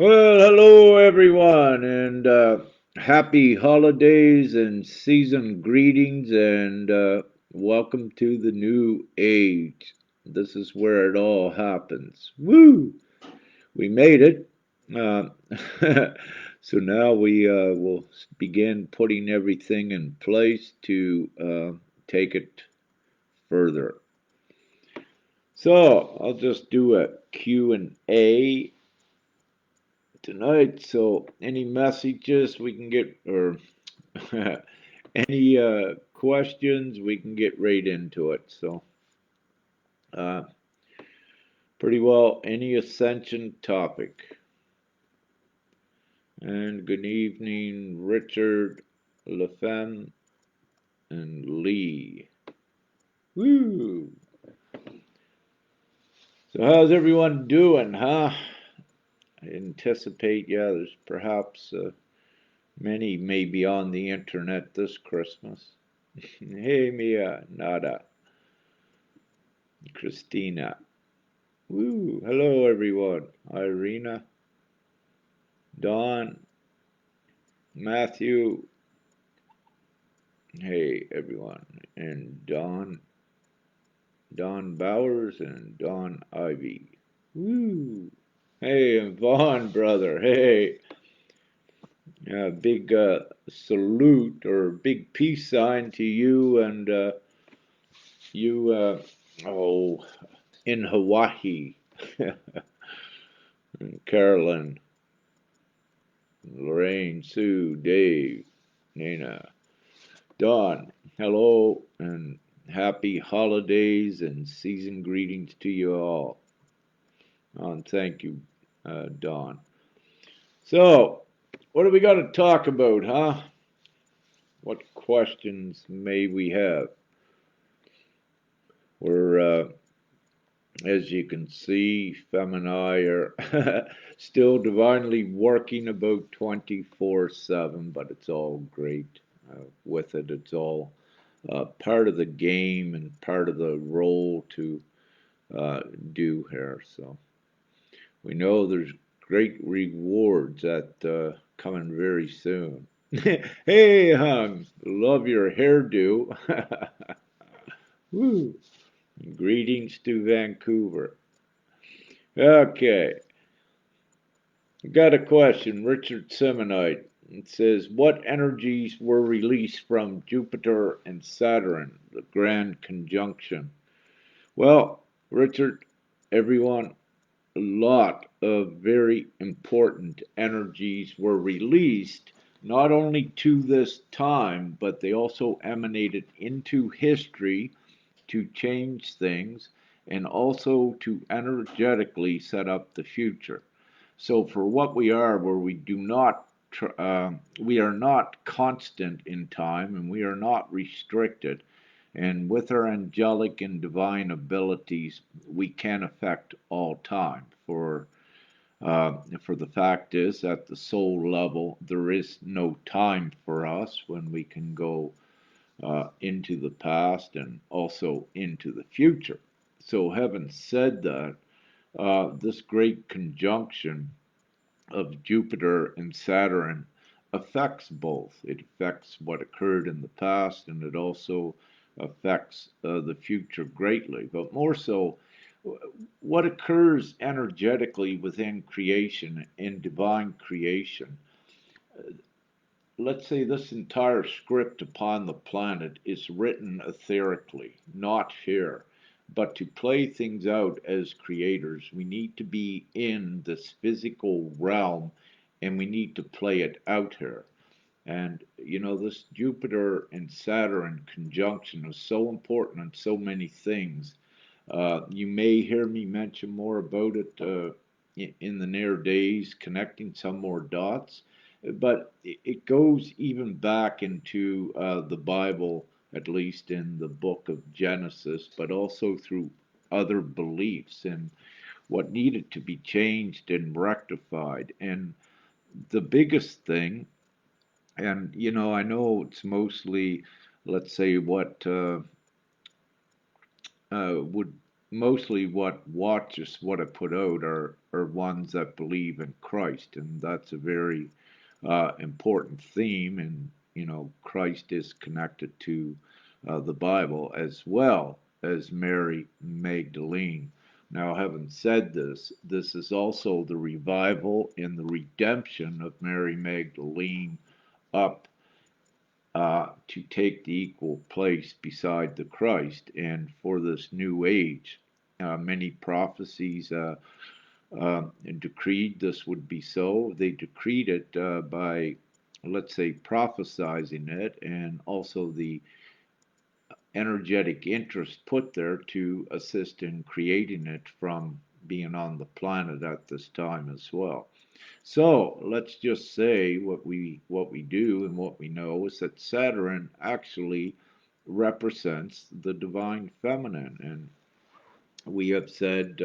Well, hello everyone, and happy holidays and season greetings, and welcome to the new age. This is where it all happens. Woo! We made it. Uh, so now we will begin putting everything in place to take it further. So I'll just do a Q&A tonight. So any messages we can get, or any questions, we can get right into it. So uh, pretty well any Ascension topic. And good evening, Richard, LaFemme, and Lee. Woo! So how's everyone doing, huh? I anticipate, yeah, there's perhaps many may be on the internet this Christmas. Hey, Mia, nada. Christina. Woo! Hello, everyone. Irina, Don, Matthew. Hey, everyone. And Don Bowers, and Don Ivy. Woo! Hey, and Vaughn, brother. Hey, big salute or big peace sign to you and you, oh, in Hawaii. And Carolyn, Lorraine, Sue, Dave, Nina. Don, hello and happy holidays and season greetings to you all. And thank you, Don. So, what do we got to talk about, huh? What questions may we have? We're, as you can see, Fem and I are still divinely working about 24/7, but it's all great with it. It's all part of the game and part of the role to do here. So we know there's great rewards that coming very soon. Hey, Hung, love your hairdo. Woo. Greetings to Vancouver. Okay, got a question. Richard Semonite. It says, what energies were released from Jupiter and Saturn, the grand conjunction? Well, Richard, everyone, a lot of very important energies were released, not only to this time, but they also emanated into history to change things and also to energetically set up the future. So for what we are, where we do not, we are not constant in time and we are not restricted. And with our angelic and divine abilities, we can affect all time. For the fact is, at the soul level, there is no time for us when we can go into the past and also into the future. So, having said that, this great conjunction of Jupiter and Saturn affects both. It affects what occurred in the past and it also affects the future greatly, but more so what occurs energetically within creation, in divine creation. Let's say this entire script upon the planet is written etherically, not here. But to play things out as creators, we need to be in this physical realm and we need to play it out here. And you know, this Jupiter and Saturn conjunction is so important on so many things. You may hear me mention more about it in the near days, connecting some more dots. But it goes even back into the Bible, at least in the book of Genesis, but also through other beliefs and what needed to be changed and rectified. And the biggest thing, and you know, I know it's mostly, let's say, what would mostly what watches what I put out are ones that believe in Christ, and that's a very important theme. And Christ is connected to the Bible as well as Mary Magdalene. Now, having said this, this is also the revival and the redemption of Mary Magdalene up to take the equal place beside the Christ. And for this new age, many prophecies decreed this would be so. They decreed it by, let's say, prophesizing it, and also the energetic interest put there to assist in creating it from being on the planet at this time as well. So let's just say what we do and what we know is that Saturn actually represents the divine feminine, and we have said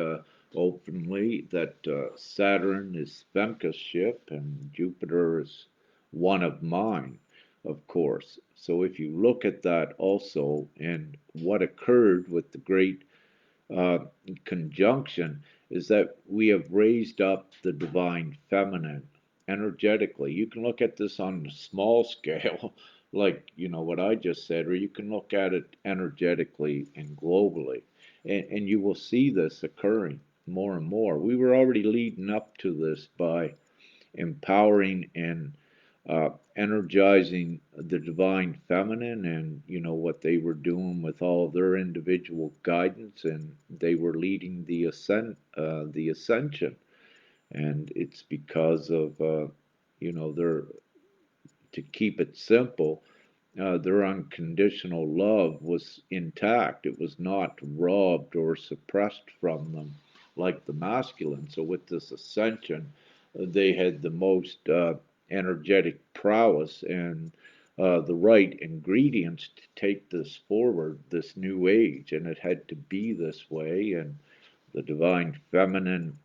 openly that Saturn is Femke's ship and Jupiter is one of mine, of course. So if you look at that also and what occurred with the great uh, conjunction is that we have raised up the divine feminine energetically. You can look at this on a small scale, like what I just said, or you can look at it energetically and globally, and you will see this occurring more and more. We were already leading up to this by empowering and energizing the divine feminine, and what they were doing with all of their individual guidance, and they were leading the ascension. And it's because of their, to keep it simple, their unconditional love was intact. It was not robbed or suppressed from them like the masculine. So with this ascension, they had the most energetic prowess and the right ingredients to take this forward, this new age, and it had to be this way. And the divine feminine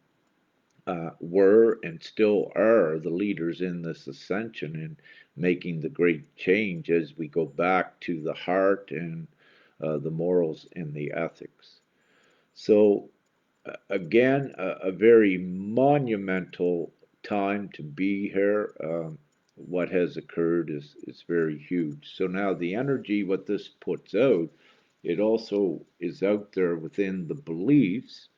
were and still are the leaders in this ascension and making the great change as we go back to the heart and the morals and the ethics. So, again, a very monumental time to be here. What has occurred is very huge. So now the energy, what this puts out, it also is out there within the beliefs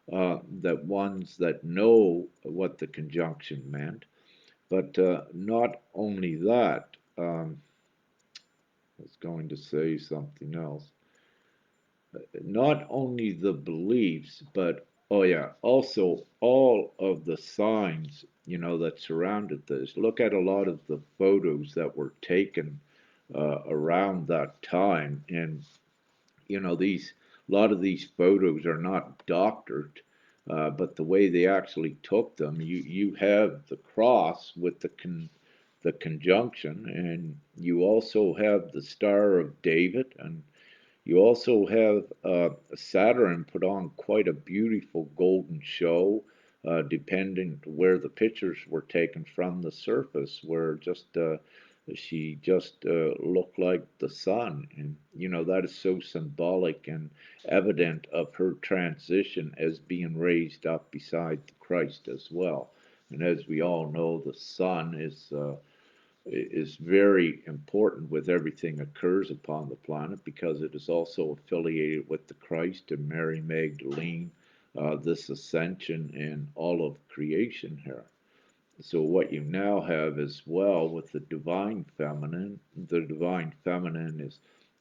that ones that know what the conjunction meant. But not only that, I was going to say something else. Not only the beliefs, but oh yeah, also all of the signs, that surrounded this. Look at a lot of the photos that were taken around that time, and these a lot of these photos are not doctored, but the way they actually took them, you have the cross with the conjunction, and you also have the Star of David, and you also have Saturn put on quite a beautiful golden show, depending where the pictures were taken from the surface, where just she just looked like the sun. And that is so symbolic and evident of her transition as being raised up beside Christ as well. And as we all know, the sun is very important with everything that occurs upon the planet, because it is also affiliated with the Christ and Mary Magdalene, this ascension and all of creation here. So what you now have as well with the divine feminine is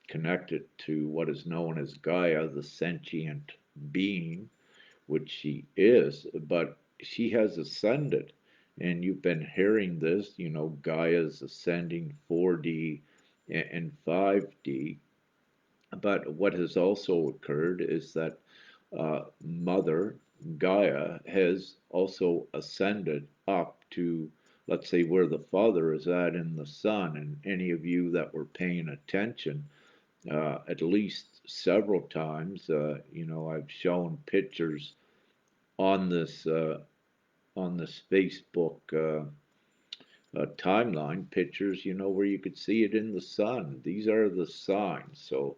connected to what is known as Gaia, the sentient being, which she is, but she has ascended. And you've been hearing this, Gaia's ascending 4D and 5D. But what has also occurred is that Mother Gaia has also ascended up to, let's say, where the Father is at in the Sun. And any of you that were paying attention, at least several times, I've shown pictures on this Facebook timeline, pictures, where you could see it in the sun. These are the signs. So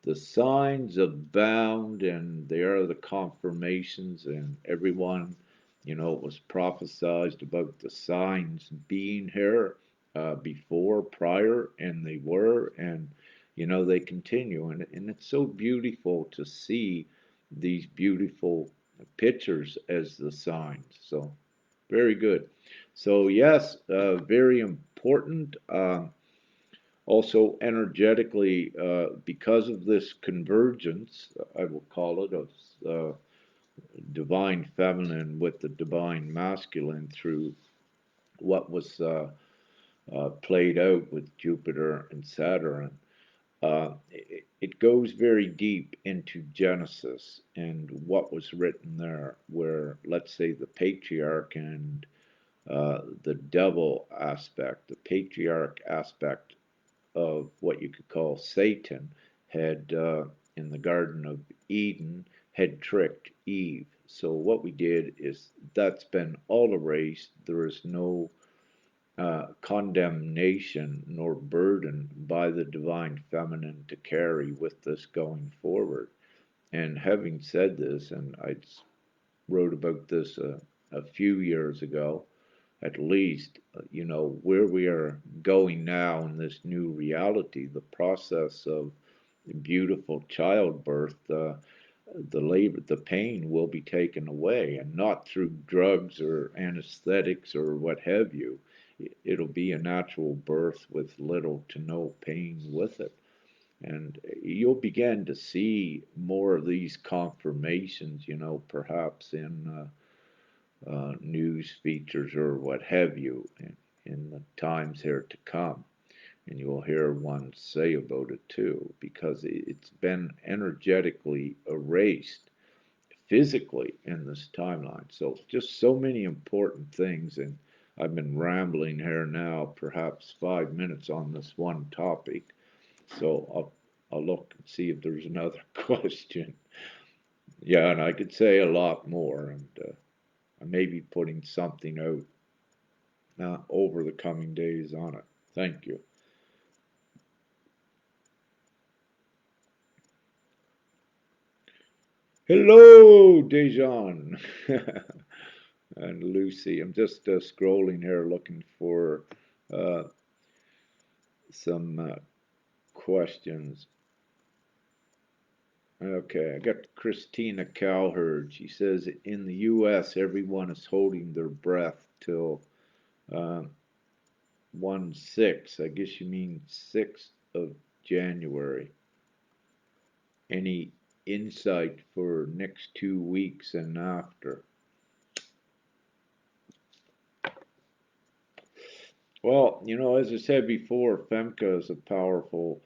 The signs abound, and they are the confirmations, and everyone, it was prophesied about the signs being here before, prior, and they were, and they continue, and it's so beautiful to see these beautiful pictures as the signs. So very good. So yes, very important. Also, energetically, because of this convergence, I will call it, of uh, divine feminine with the divine masculine through what was played out with Jupiter and Saturn, it goes very deep into Genesis and what was written there, where, let's say, the patriarch and the devil aspect, the patriarch aspect of what you could call Satan had in the Garden of Eden had tricked Eve. So what we did is that's been all erased. There is no condemnation nor burden by the divine feminine to carry with this going forward. And having said this, and I wrote about this a few years ago, at least, where we are going now in this new reality, the process of beautiful childbirth, the labor, the pain will be taken away, and not through drugs or anesthetics or what have you. It'll be a natural birth with little to no pain with it. And you'll begin to see more of these confirmations, perhaps in news features or what have you in the times here to come. And you'll hear one say about it too, because it's been energetically erased physically in this timeline. So, just so many important things. And I've been rambling here now, perhaps 5 minutes on this one topic. So, I'll look and see if there's another question. Yeah, and I could say a lot more. And I may be putting something out over the coming days on it. Thank you. Hello, Dejan and Lucy. I'm just scrolling here looking for uh, some questions. Okay, I got Christina Cowherd. She says in the U.S., everyone is holding their breath till uh, 1/6. I guess you mean 6th of January. Any insight for next 2 weeks and after? Well, as I said before, Femke is a powerful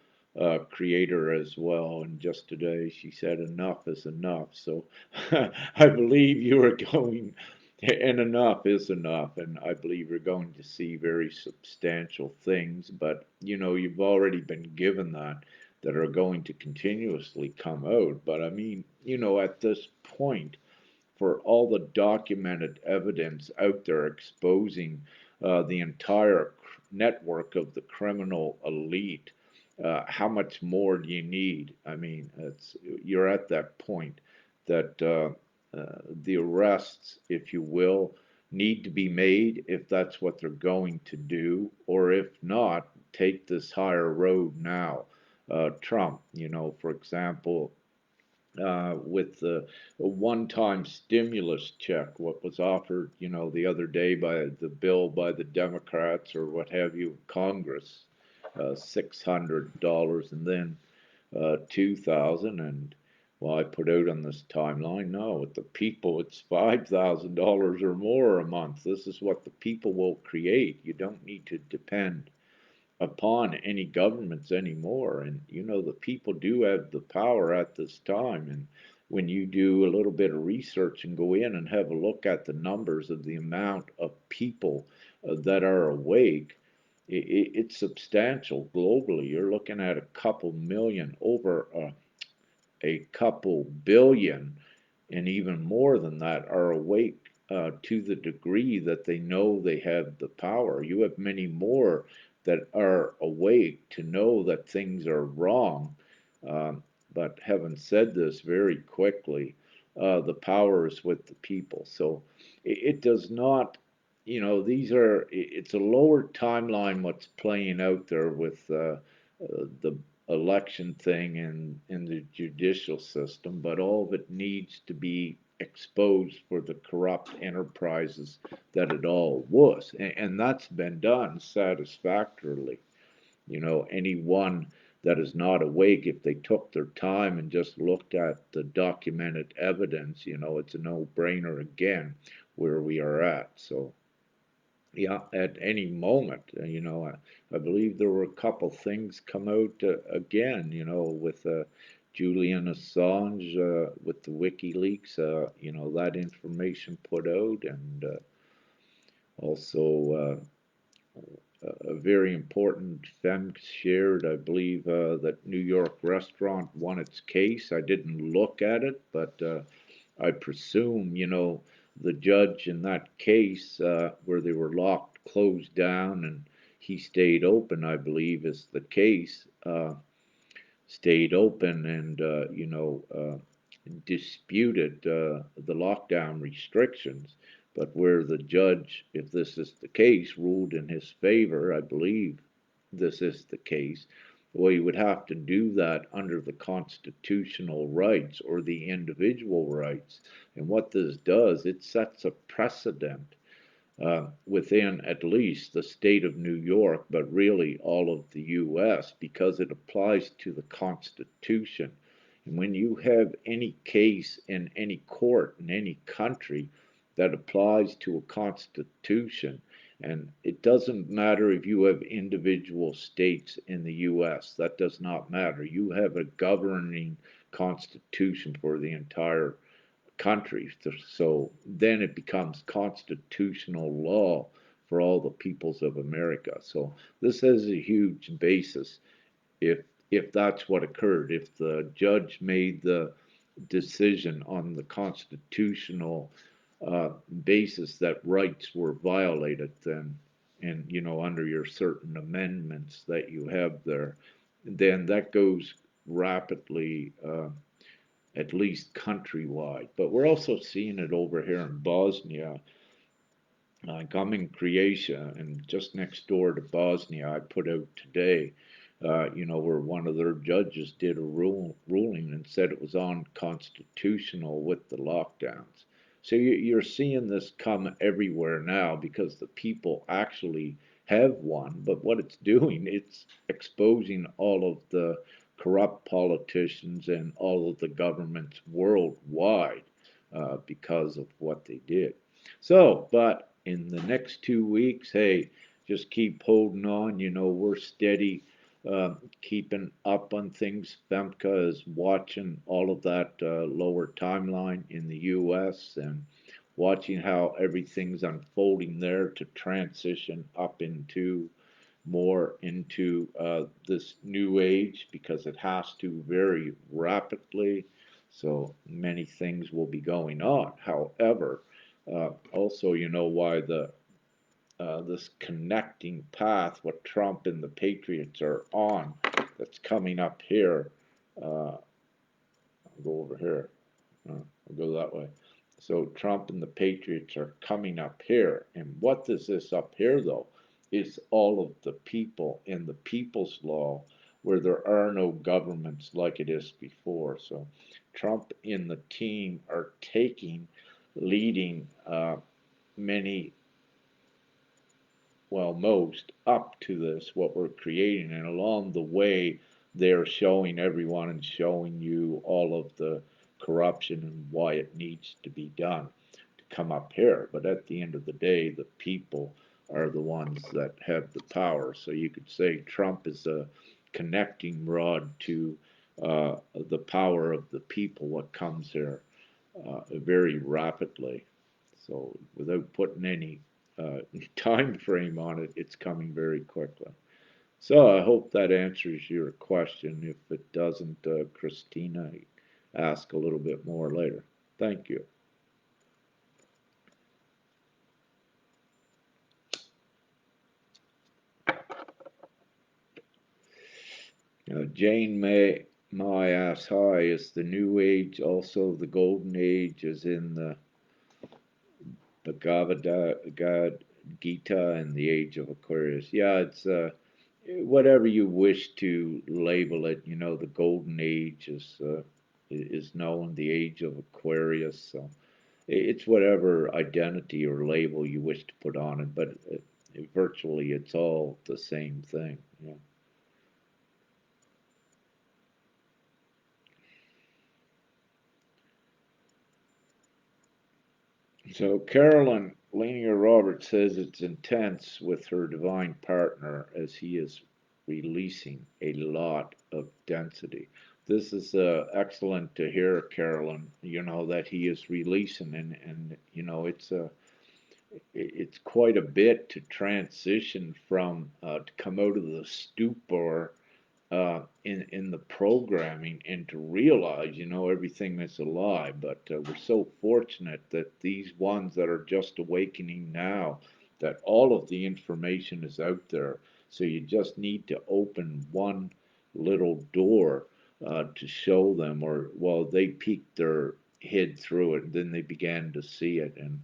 creator as well. And just today she said enough is enough. So I believe you are going, and enough is enough. And I believe you're going to see very substantial things. But, you've already been given that are going to continuously come out. But I mean, at this point, for all the documented evidence out there exposing the entire network of the criminal elite. How much more do you need? I mean, you're at that point that the arrests, if you will, need to be made if that's what they're going to do, or if not, take this higher road now. Trump, for example, with the one-time stimulus check, what was offered, the other day by the bill by the Democrats or what have you, Congress, $600, and then 2,000, and well, I put out on this timeline. No, with the people, it's $5,000 or more a month. This is what the people will create. You don't need to depend upon any governments anymore. And the people do have the power at this time. And when you do a little bit of research and go in and have a look at the numbers of the amount of people that are awake, it's substantial globally. You're looking at a couple million, over a couple billion, and even more than that are awake to the degree that they know they have the power. You have many more that are awake to know that things are wrong, um, but having said this very quickly, the power is with the people. So it does not, it's a lower timeline what's playing out there with the election thing and in the judicial system, but all of it needs to be exposed for the corrupt enterprises that it all was. And that's been done satisfactorily. Anyone that is not awake, if they took their time and just looked at the documented evidence, it's a no brainer again where we are at. So, yeah, at any moment, I believe there were a couple things come out again, with Julian Assange, with the WikiLeaks, that information put out, and also a very important fem shared, I believe, that New York restaurant won its case. I didn't look at it, but I presume, the judge in that case where they were locked, closed down, and he stayed open, I believe, is the case. Stayed open and, disputed the lockdown restrictions. But where the judge, if this is the case, ruled in his favor, I believe this is the case, well, you would have to do that under the constitutional rights or the individual rights. And what this does, it sets a precedent within at least the state of New York, but really all of the U.S., because it applies to the Constitution. And when you have any case in any court in any country that applies to a Constitution, and it doesn't matter if you have individual states in the U.S., that does not matter. You have a governing Constitution for the entire countries. So then it becomes constitutional law for all the peoples of America. So this has a huge basis if if that's what occurred. If the judge made the decision on the constitutional basis that rights were violated, then and under your certain amendments that you have there, then that goes rapidly at least countrywide. But we're also seeing it over here in Bosnia. Like I'm in Croatia, and just next door to Bosnia, I put out today, where one of their judges did a ruling and said it was unconstitutional with the lockdowns. So you're seeing this come everywhere now because the people actually have won. But what it's doing, it's exposing all of the corrupt politicians and all of the governments worldwide because of what they did. So, but in the next 2 weeks, hey, just keep holding on. We're steady, keeping up on things. Femke is watching all of that lower timeline in the U.S. and watching how everything's unfolding there to transition up into more into this new age because it has to very rapidly. So many things will be going on. However, also, why the this connecting path, what Trump and the Patriots are on, that's coming up here. I'll go over here. I'll go that way. So Trump and the Patriots are coming up here. And what is this up here, though? It's all of the people in the people's law where there are no governments like it is before. So Trump and the team are leading many, well, most up to this, what we're creating. And along the way, they're showing everyone and showing you all of the corruption and why it needs to be done to come up here. But at the end of the day, the people are the ones that have the power. So you could say Trump is a connecting rod to the power of the people, what comes here very rapidly. So without putting any uh, time frame on it, it's coming very quickly. So I hope that answers your question. If it doesn't, Christina, ask a little bit more later. Thank you. Jane May My ass high is the New Age, also the Golden Age, is in the Bhagavad Gita and the Age of Aquarius. Yeah, it's whatever you wish to label it. You know, the Golden Age is known, the Age of Aquarius. So it's whatever identity or label you wish to put on it, but virtually it's all the same thing. Yeah. So Carolyn Lanier Roberts says it's intense with her divine partner as he is releasing a lot of density. This is excellent to hear, Carolyn. You know that he is releasing, and you know it's quite a bit to transition from to come out of the stupor in the programming and to realize, you know, everything that's a lie. But we're so fortunate that these ones that are just awakening now, that all of the information is out there. So you just need to open one little door to show them, or well, they peeked their head through it, and then they began to see it, and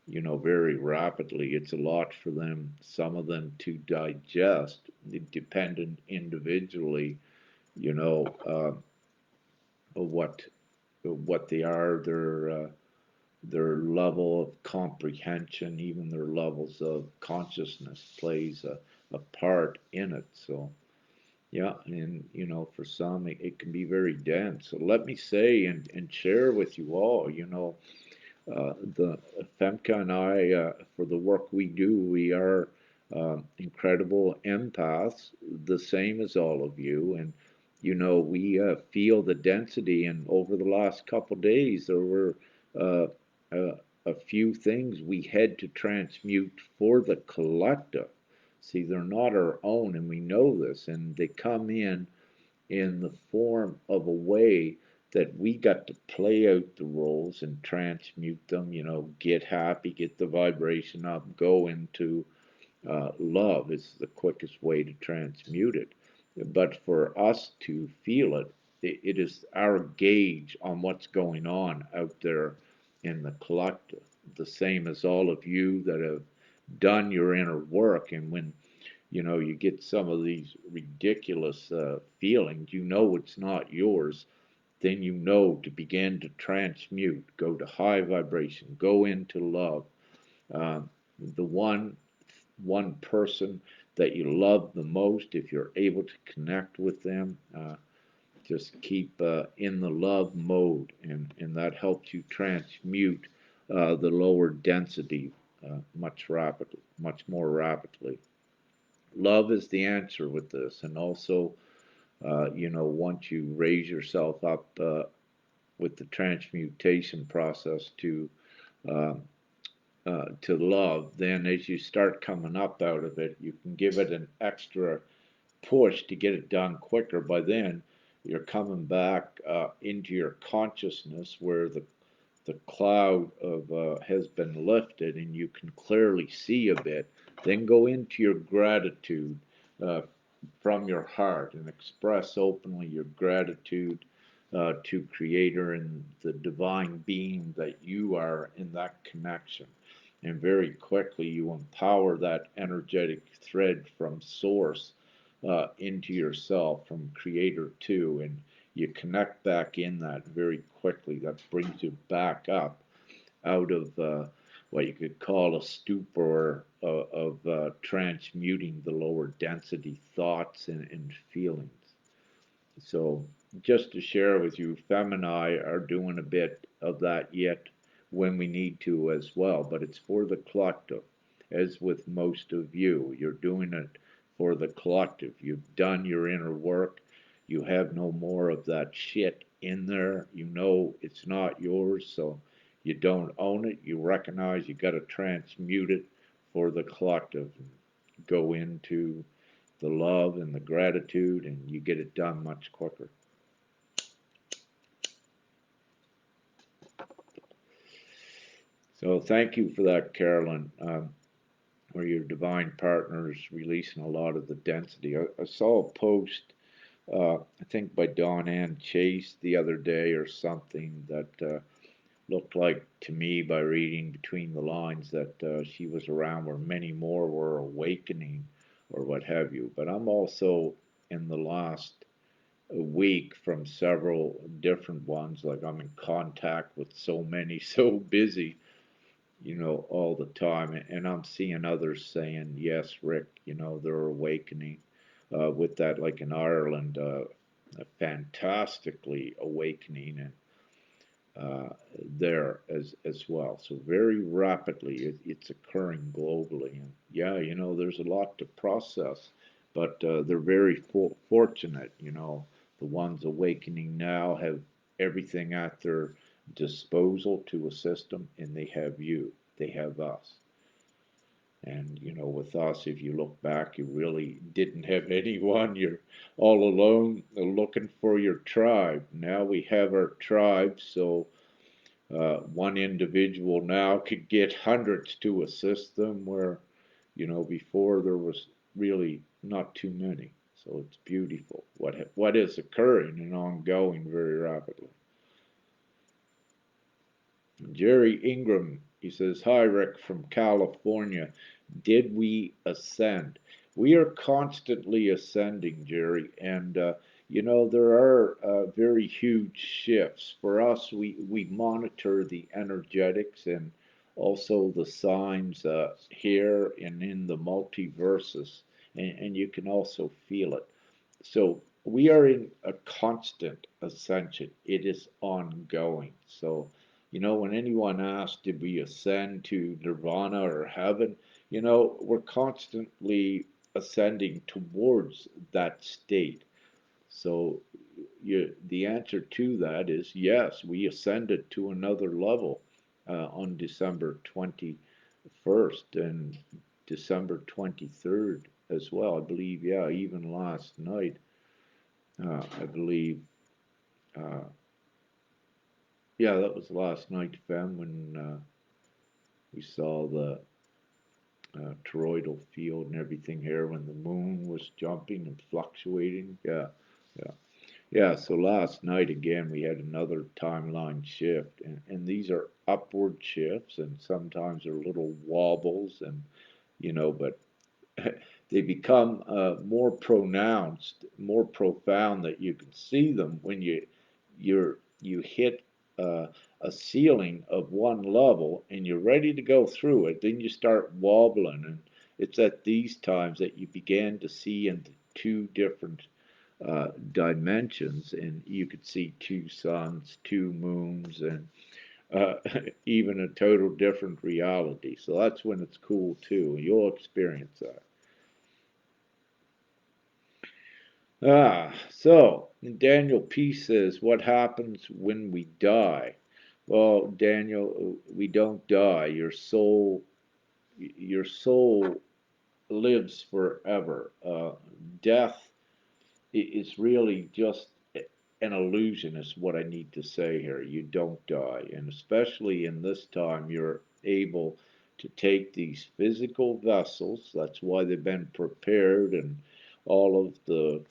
you know, very rapidly. It's a lot for them, some of them, to digest, dependent individually, you know, what what they are, their level of comprehension, even their levels of consciousness plays a part in it. So yeah, and you know, for some it can be very dense. So let me say and share with you all, you know, the Femke and I, for the work we do, we are incredible empaths, the same as all of you, and you know we feel the density. And over the last couple of days, there were uh, uh, a few things we had to transmute for the collective. See, they're not our own, and we know this, and they come in the form of a way that we got to play out the roles and transmute them, you know, get happy, get the vibration up, go into love is the quickest way to transmute it. But for us to feel it, it is our gauge on what's going on out there in the collective. The same as all of you that have done your inner work. And when you know, you get some of these ridiculous feelings, you know it's not yours, then you know to begin to transmute, go to high vibration, go into love. The one person that you love the most, if you're able to connect with them, just keep in the love mode, and that helps you transmute the lower density much more rapidly. Love is the answer with this, and also, you know, once you raise yourself up with the transmutation process uh, to love, then as you start coming up out of it, you can give it an extra push to get it done quicker. By then, you're coming back into your consciousness where the cloud of has been lifted and you can clearly see a bit. Then go into your gratitude uh, from your heart and express openly your gratitude to Creator and the divine being that you are in that connection. And very quickly, you empower that energetic thread from Source into yourself, from Creator to, and you connect back in that very quickly. That brings you back up out of what you could call a stupor of transmuting the lower density thoughts and feelings. So, just to share with you, Fem and I are doing a bit of that yet when we need to as well, but it's for the collective. As with most of you, you're doing it for the collective. You've done your inner work. You have no more of that shit in there. You know it's not yours, so you don't own it. You recognize you got to transmute it for the collective. Go into the love and the gratitude, and you get it done much quicker. So thank you for that, Carolyn, where your divine partner is releasing a lot of the density. I saw a post I think by Dawn Ann Chase the other day or something that looked like to me by reading between the lines that she was around where many more were awakening or what have you. But I'm also in the last week from several different ones, like I'm in contact with so many, so busy, all the time. And I'm seeing others saying, yes, Rick, they're awakening with that, like in Ireland, fantastically awakening and there as well. So very rapidly, it's occurring globally. And yeah, there's a lot to process, but they're very fortunate. The ones awakening now have everything at their disposal to assist them, and they have you. They have us. And with us, if you look back, you really didn't have anyone. You're all alone looking for your tribe. Now we have our tribe, so one individual now could get hundreds to assist them, where before there was really not too many. So it's beautiful what is occurring and ongoing very rapidly. Jerry Ingram, he says, "Hi Rick from California. Did we ascend?" We are constantly ascending, Jerry, and there are very huge shifts. For us, we monitor the energetics and also the signs here and in the multiverses, and you can also feel it. So we are in a constant ascension. It is ongoing. So, when anyone asks, did we ascend to nirvana or heaven? We're constantly ascending towards that state. So the answer to that is yes, we ascended to another level on December 21st and December 23rd as well. I believe, yeah, even last night, I believe, uh, yeah, that was last night, Fem, when we saw the toroidal field and everything here when the moon was jumping and fluctuating. Yeah, yeah. Yeah, so last night again we had another timeline shift, and these are upward shifts, and sometimes they're little wobbles, and but they become more pronounced, more profound that you can see them when you hit uh, a ceiling of one level and you're ready to go through it. Then you start wobbling, and it's at these times that you begin to see into two different dimensions, and you could see two suns, two moons, and uh, even a total different reality. So that's when it's cool too. You'll experience that. So Daniel P says, "What happens when we die?" Well, Daniel, we don't die. Your soul lives forever. Death is really just an illusion, is what I need to say here. You don't die, and especially in this time, you're able to take these physical vessels. That's why they've been prepared, and all of the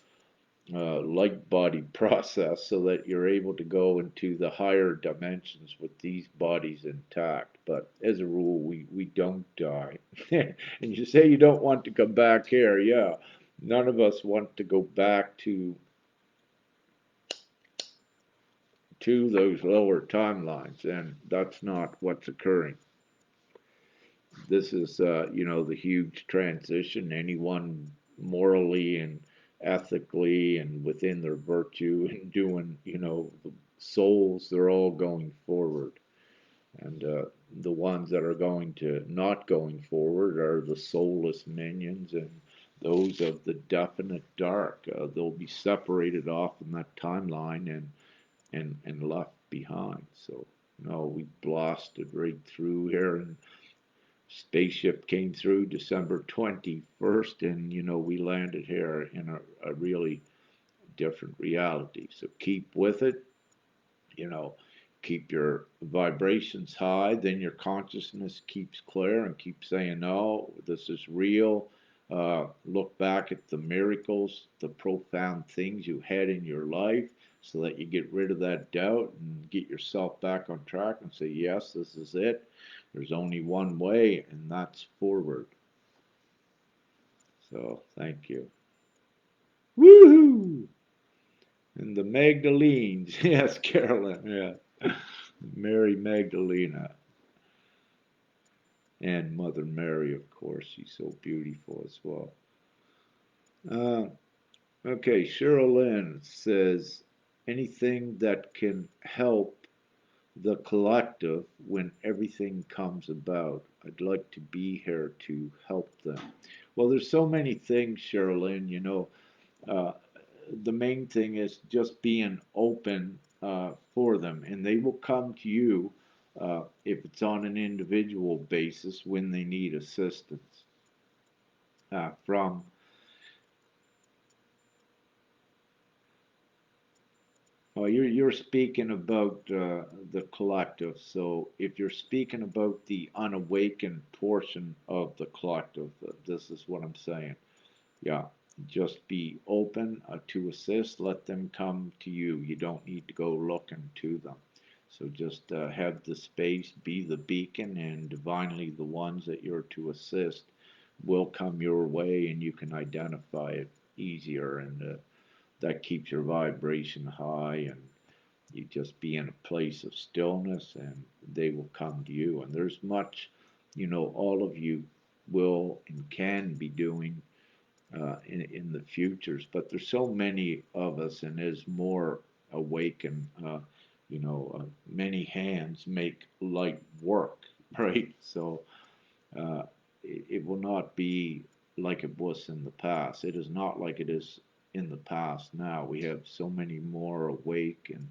light body process so that you're able to go into the higher dimensions with these bodies intact. But as a rule, we don't die. And you say you don't want to come back here. Yeah, none of us want to go back to those lower timelines, and that's not what's occurring. This is, the huge transition. Anyone morally and ethically and within their virtue and doing, the souls, they're all going forward. And the ones that are going to not going forward are the soulless minions and those of the definite dark. They'll be separated off in that timeline and left behind. So, no, we blasted right through here, and spaceship came through December 21st, and we landed here in a really different reality. So keep with it, you know, keep your vibrations high, then your consciousness keeps clear and keeps saying, no, this is real. Look back at the miracles, the profound things you had in your life, so that you get rid of that doubt and get yourself back on track and say, yes, this is it. There's only one way, and that's forward. So, thank you. Woohoo! And the Magdalenes. Yes, Carolyn. Yeah. Mary Magdalena. And Mother Mary, of course. She's so beautiful as well. Okay, Cheryl Lynn says, anything that can help the collective when everything comes about. I'd like to be here to help them. Well, there's so many things, Cheryl Lynn, uh, the main thing is just being open for them, and they will come to you if it's on an individual basis when they need assistance from. Oh, you're speaking about the collective. So if you're speaking about the unawakened portion of the collective, this is what I'm saying. Yeah, just be open to assist. Let them come to you. You don't need to go looking to them. So just have the space, be the beacon, and divinely the ones that you're to assist will come your way, and you can identify it easier, and that keeps your vibration high, and you just be in a place of stillness, and they will come to you. And there's much, all of you will and can be doing in the futures. But there's so many of us, and there's more awakened. Many hands make light work, right? So it will not be like it was in the past. It is not like it is in the past now. We have so many more awake, and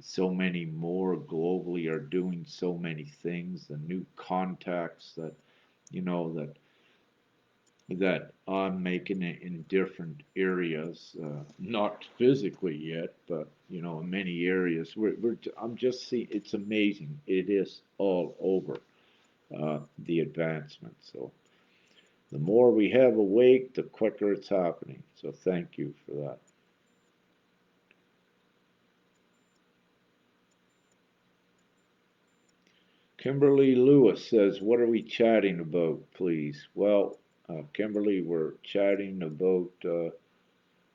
so many more globally are doing so many things. The new contacts that you know that I'm making it in different areas, not physically yet, but in many areas. I'm just seeing. It's amazing. It is all over the advancement. So the more we have awake, the quicker it's happening. So thank you for that. Kimberly Lewis says, what are we chatting about, please? Well, Kimberly, we're chatting about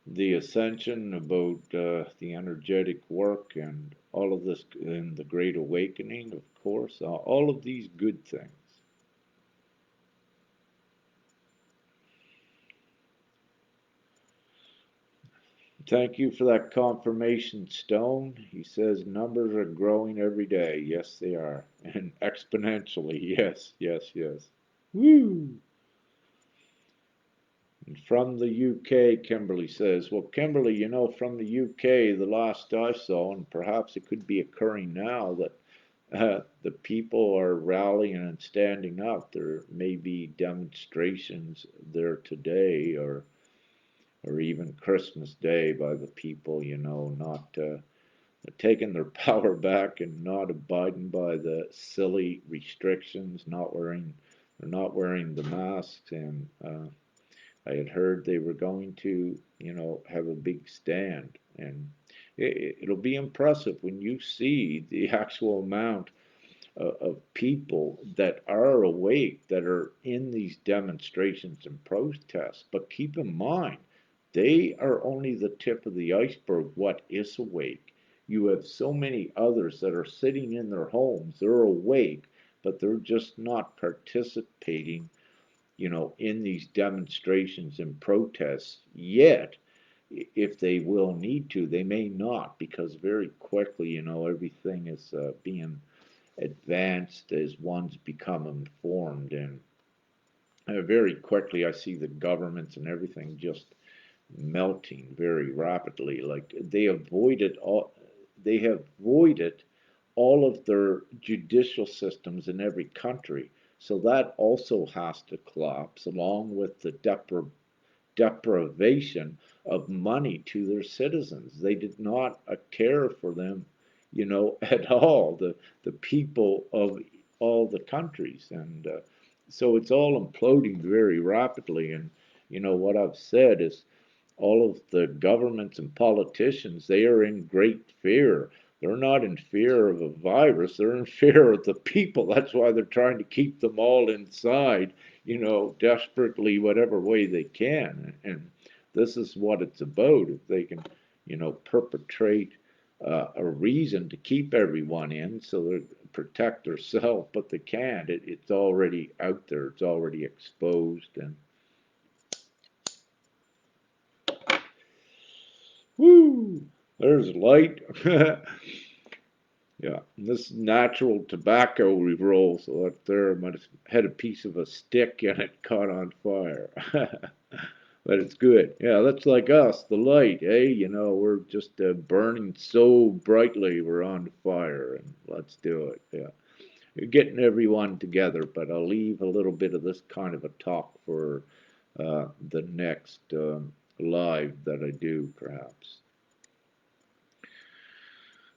the Ascension, about the energetic work, and all of this, and the Great Awakening, of course, all of these good things. Thank you for that confirmation, Stone. He says numbers are growing every day. Yes, they are. And exponentially. Yes, yes, yes. Woo! And from the UK, Kimberly says, well, Kimberly, from the UK, the last I saw, and perhaps it could be occurring now, that the people are rallying and standing up. There may be demonstrations there today, or even Christmas Day by the people, not taking their power back and not abiding by the silly restrictions, they're not wearing the masks, and I had heard they were going to, have a big stand, and it'll be impressive when you see the actual amount of people that are awake, that are in these demonstrations and protests. But keep in mind, they are only the tip of the iceberg, what is awake. You have so many others that are sitting in their homes, they're awake, but they're just not participating, in these demonstrations and protests yet. If they will need to, they may not, because very quickly, everything is being advanced as one's become informed, and very quickly I see the governments and everything just melting very rapidly. Like they have voided all of their judicial systems in every country. So that also has to collapse, along with the deprivation of money to their citizens. They did not care for them, at all, the people of all the countries. And so it's all imploding very rapidly. And what I've said is all of the governments and politicians, they are in great fear. They're not in fear of a virus, they're in fear of the people. That's why they're trying to keep them all inside, desperately, whatever way they can. And this is what it's about. If they can, perpetrate a reason to keep everyone in so they protect themselves, but they can't. It's already out there, it's already exposed. And woo, there's light. Yeah, and this natural tobacco we roll, so that there might have had a piece of a stick and it caught on fire. But it's good. Yeah, that's like us, the light, eh? We're just burning so brightly, we're on fire, and let's do it. Yeah, you're getting everyone together, but I'll leave a little bit of this kind of a talk for the next live that I do, perhaps.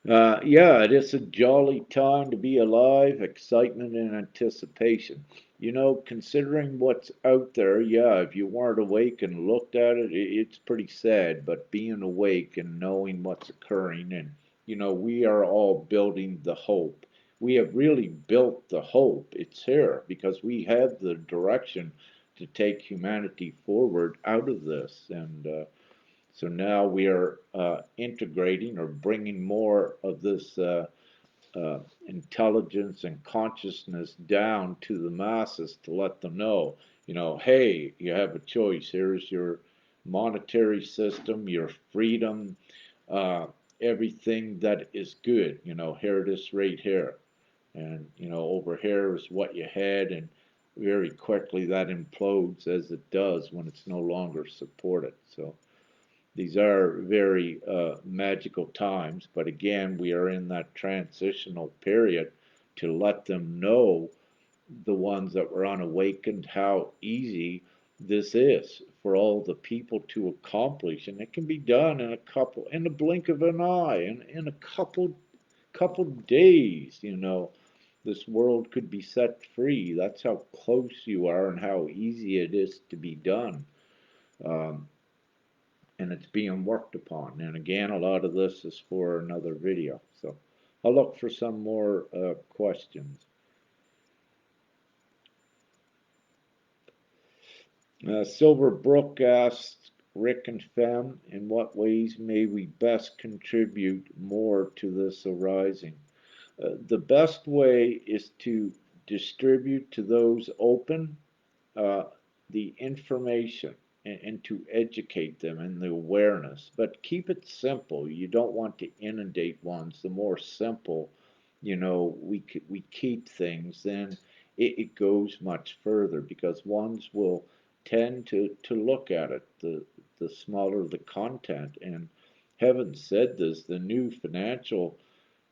Yeah, it is a jolly time to be alive, excitement and anticipation. Considering what's out there, yeah, if you weren't awake and looked at it, it's pretty sad. But being awake and knowing what's occurring, and, we are all building the hope. We have really built the hope. It's here because we have the direction to take humanity forward out of this. And, so now we are integrating or bringing more of this intelligence and consciousness down to the masses to let them know, hey, you have a choice. Here's your monetary system, your freedom, uh, everything that is good. Here it is right here. And, over here is what you had. And very quickly that implodes as it does when it's no longer supported. So these are very magical times, but again, we are in that transitional period to let them know, the ones that were unawakened, how easy this is for all the people to accomplish, and it can be done in the blink of an eye, in a couple days. This world could be set free. That's how close you are and how easy it is to be done. Um, and it's being worked upon. And again, a lot of this is for another video. So I'll look for some more questions. Silverbrook asks Rick and Fem, in what ways may we best contribute more to this arising? The best way is to distribute to those open uh, the information, and to educate them in the awareness, but keep it simple. You don't want to inundate ones. The more simple, we keep things, then it goes much further, because ones will tend to look at it. The smaller the content, and heaven said this, the new financial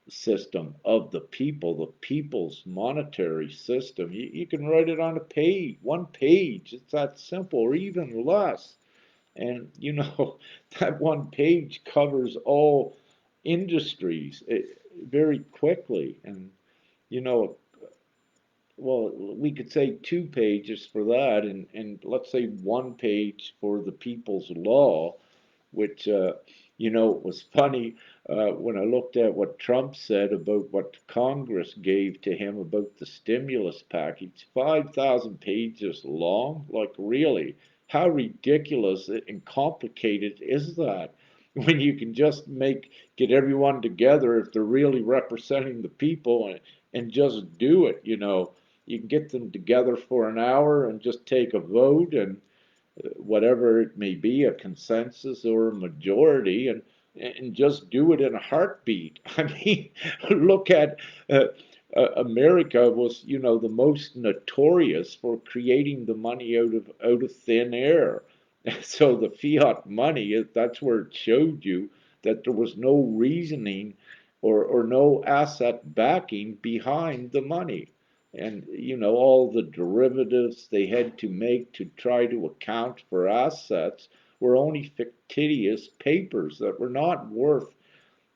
system of the people, the people's monetary system. You can write it on a page, one page. It's that simple, or even less. And, that one page covers all industries very quickly. And, you know, well, we could say 2 pages for that, and let's say 1 page for the people's law, which, it was funny when I looked at what Trump said about what Congress gave to him about the stimulus package. 5,000 pages long? Like, really? How ridiculous and complicated is that? When you can just get everyone together, if they're really representing the people, and just do it. You can get them together for an hour and just take a vote, and whatever it may be, a consensus or a majority, and just do it in a heartbeat. I mean, look at America was, the most notorious for creating the money out of thin air. So the fiat money, that's where it showed you that there was no reasoning or no asset backing behind the money. And, all the derivatives they had to make to try to account for assets were only fictitious papers that were not worth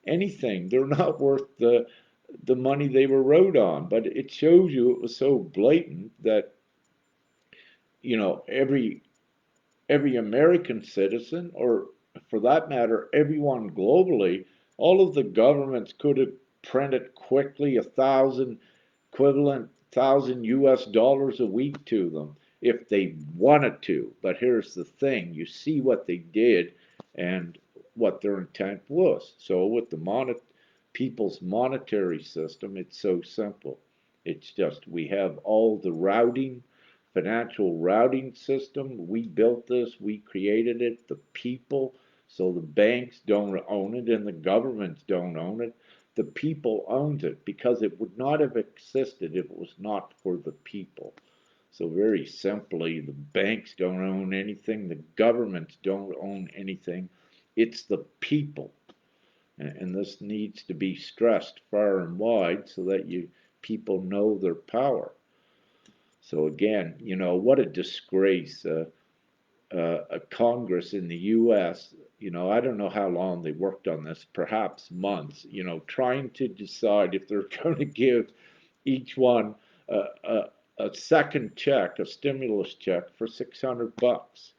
anything. They're not worth the money they were wrote on. But it shows you it was so blatant that, every every American citizen, or for that matter, everyone globally, all of the governments could have printed quickly 1,000 US dollars a week to them if they wanted to. But here's the thing, you see what they did and what their intent was. So with the people's monetary system, it's so simple. It's just we have all the routing, financial routing system. We built this, we created it, the people. So the banks don't own it and the governments don't own it. The people owns it because it would not have existed if it was not for the people. So very simply, the banks don't own anything, the governments don't own anything. It's the people. And this needs to be stressed far and wide so that people know their power. So again, what a disgrace. A Congress in the U.S., I don't know how long they worked on this, perhaps months, trying to decide if they're going to give each one a second check, a stimulus check for $600.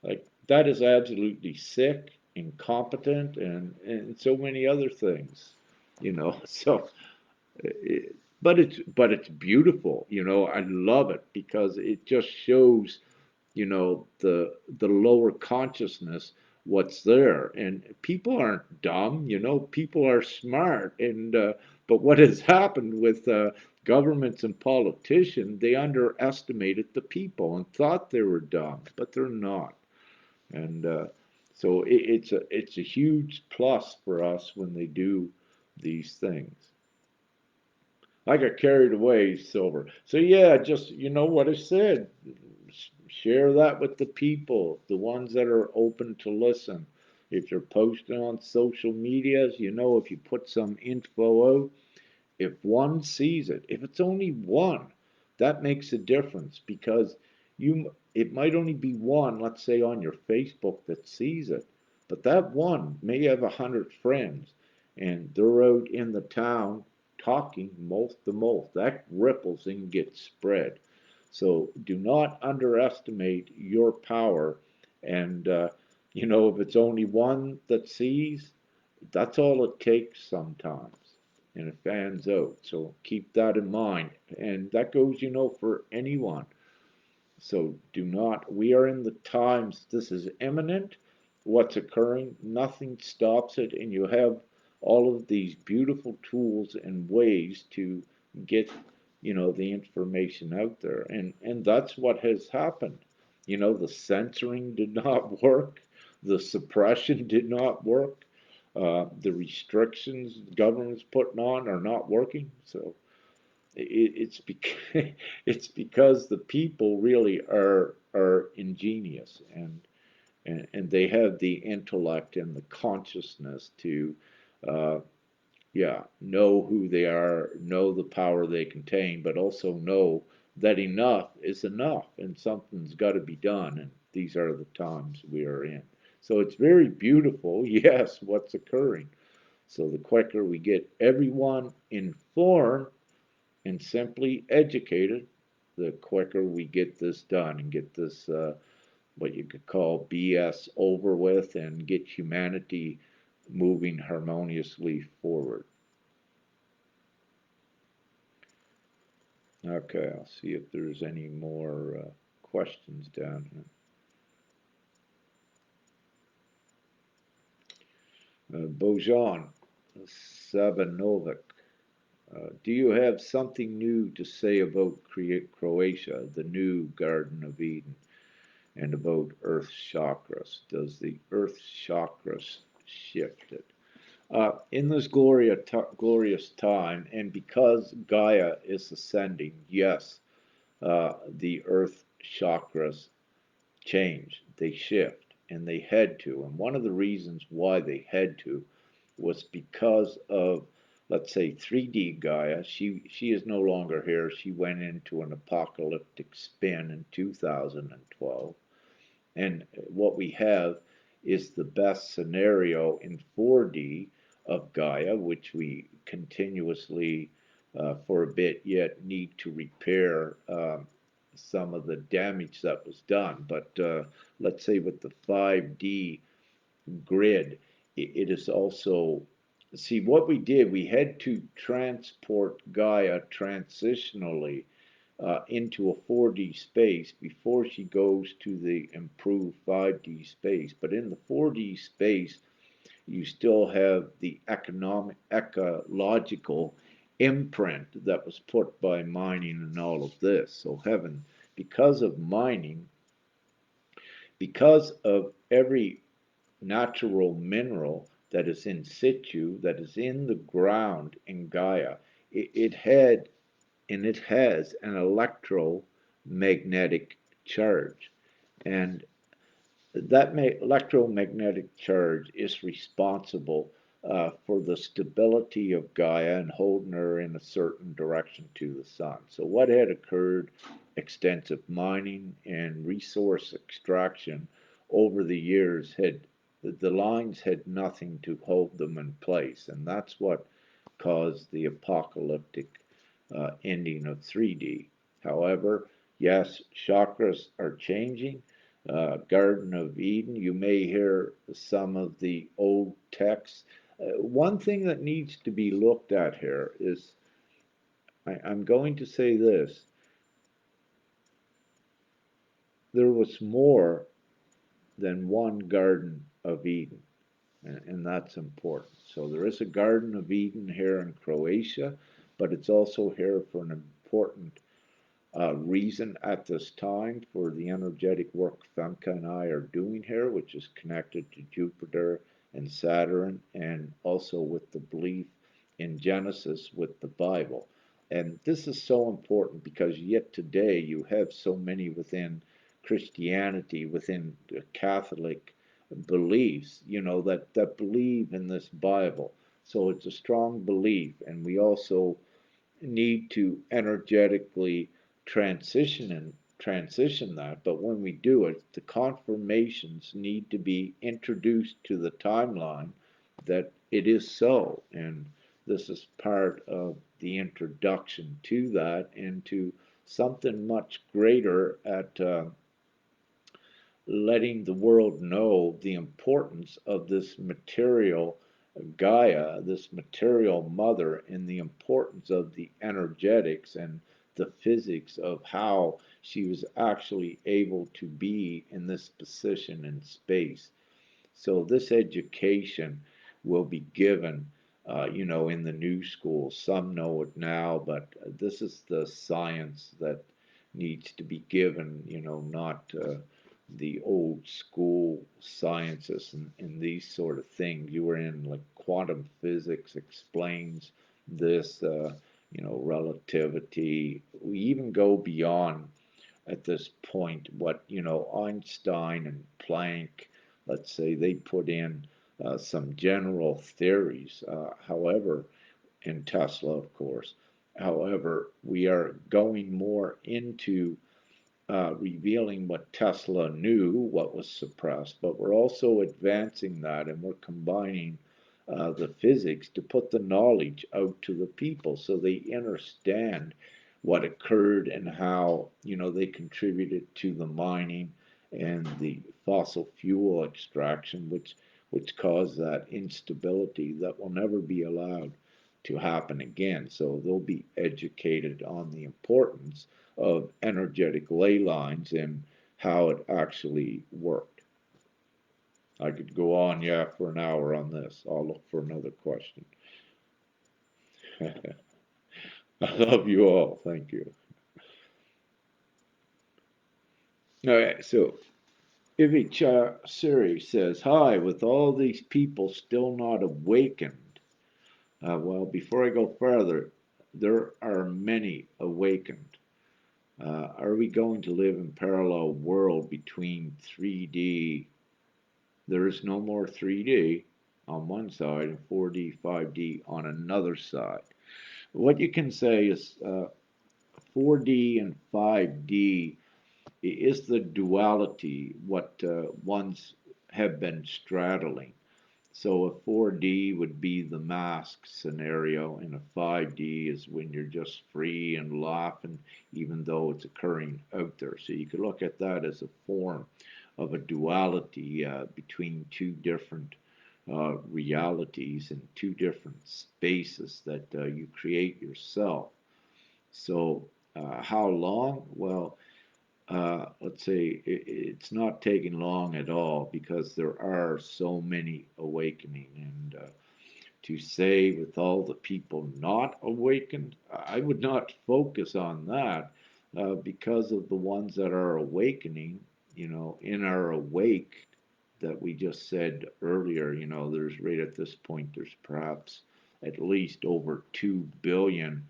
Like, that is absolutely sick, incompetent, and so many other things, So, it, but it's beautiful, I love it because it just shows the lower consciousness what's there, and people aren't dumb, people are smart, and but what has happened with governments and politicians, they underestimated the people and thought they were dumb, but they're not. And so it's a huge plus for us when they do these things. I got carried away, Silver. So yeah, just what I said. Share that with the people, the ones that are open to listen. If you're posting on social medias, if you put some info out, if one sees it, if it's only one, that makes a difference because it might only be one, let's say on your Facebook that sees it, but that one may have 100 friends and they're out in the town talking most the most. That ripples and gets spread. So do not underestimate your power. And if it's only one that sees, that's all it takes sometimes, and it fans out. So keep that in mind. And that goes, for anyone. So do not, we are in the times, this is imminent, what's occurring, nothing stops it, and you have all of these beautiful tools and ways to get, the information out there. And that's what has happened. The censoring did not work, the suppression did not work, the restrictions the government's putting on are not working. So it's because it's because the people really are ingenious, and they have the intellect and the consciousness to uh, yeah, know who they are, know the power they contain, but also know that enough is enough and something's got to be done, and these are the times we are in. So it's very beautiful, yes, what's occurring. So the quicker we get everyone informed and simply educated, the quicker we get this done and get this, what you could call BS, over with and get humanity moving harmoniously forward. Okay, I'll see if there's any more questions down here. Bojan Sabanovic, do you have something new to say about Croatia, the new Garden of Eden? And about Earth chakras. Does the Earth chakras shift it? In this glorious time, and because Gaia is ascending, yes, the Earth chakras change, they shift, and they had to. And one of the reasons why they had to was because of, let's say, 3D Gaia. She is no longer here. She went into an apocalyptic spin in 2012. And what we have is the best scenario in 4D of Gaia, which we continuously, for a bit yet, need to repair some of the damage that was done. But let's say with the 5D grid, it is also, see what we did, we had to transport Gaia transitionally into a 4D space before she goes to the improved 5D space. But in the 4D space, you still have the ecological imprint that was put by mining and all of this. So heaven, because of mining, because of every natural mineral that is in situ, that is in the ground in Gaia, it had and it has an electromagnetic charge. And that electromagnetic charge is responsible for the stability of Gaia and holding her in a certain direction to the sun. So, what had occurred? Extensive mining and resource extraction over the years had the lines had nothing to hold them in place, and that's what caused the apocalyptic ending of 3D. However, yes, chakras are changing. Garden of Eden, you may hear some of the old texts. One thing that needs to be looked at here is I'm going to say this: there was more than one Garden of Eden, and that's important. So there is a Garden of Eden here in Croatia, but it's also here for an important reason at this time for the energetic work Femke and I are doing here, which is connected to Jupiter and Saturn, and also with the belief in Genesis with the Bible. And this is so important because yet today you have so many within Christianity, within the Catholic beliefs, that believe in this Bible. So it's a strong belief, and we also need to energetically transition that. But when we do it, the confirmations need to be introduced to the timeline that it is so. And this is part of the introduction to that and to something much greater at letting the world know the importance of this material Gaia, this material mother, and the importance of the energetics and the physics of how she was actually able to be in this position in space. So this education will be given, in the new schools. Some know it now, but this is the science that needs to be given, not the old school sciences and these sort of things. You were in like quantum physics explains this, relativity. We even go beyond at this point what Einstein and Planck, let's say, they put in some general theories. However, in Tesla, of course. However, we are going more into revealing what Tesla knew, what was suppressed, but we're also advancing that and we're combining the physics to put the knowledge out to the people so they understand what occurred and how they contributed to the mining and the fossil fuel extraction, which caused that instability that will never be allowed to happen again. So they'll be educated on the importance of energetic ley lines and how it actually worked. I could go on, yeah, for an hour on this. I'll look for another question. I love you all. Thank you. All right, so Ivicha Siri says, hi, with all these people still not awakened. Well, before I go further, there are many awakened. Are we going to live in parallel world between 3D? There is no more 3D on one side and 4D, 5D on another side. What you can say is 4D and 5D is the duality, what ones have been straddling. So a 4D would be the mask scenario, and a 5D is when you're just free and laughing, even though it's occurring out there. So you could look at that as a form of a duality between two different realities and two different spaces that you create yourself. So how long? Well, let's say it's not taking long at all because there are so many awakening. And to say with all the people not awakened, I would not focus on that because of the ones that are awakening, in our awake that we just said earlier, there's right at this point, there's perhaps at least over 2 billion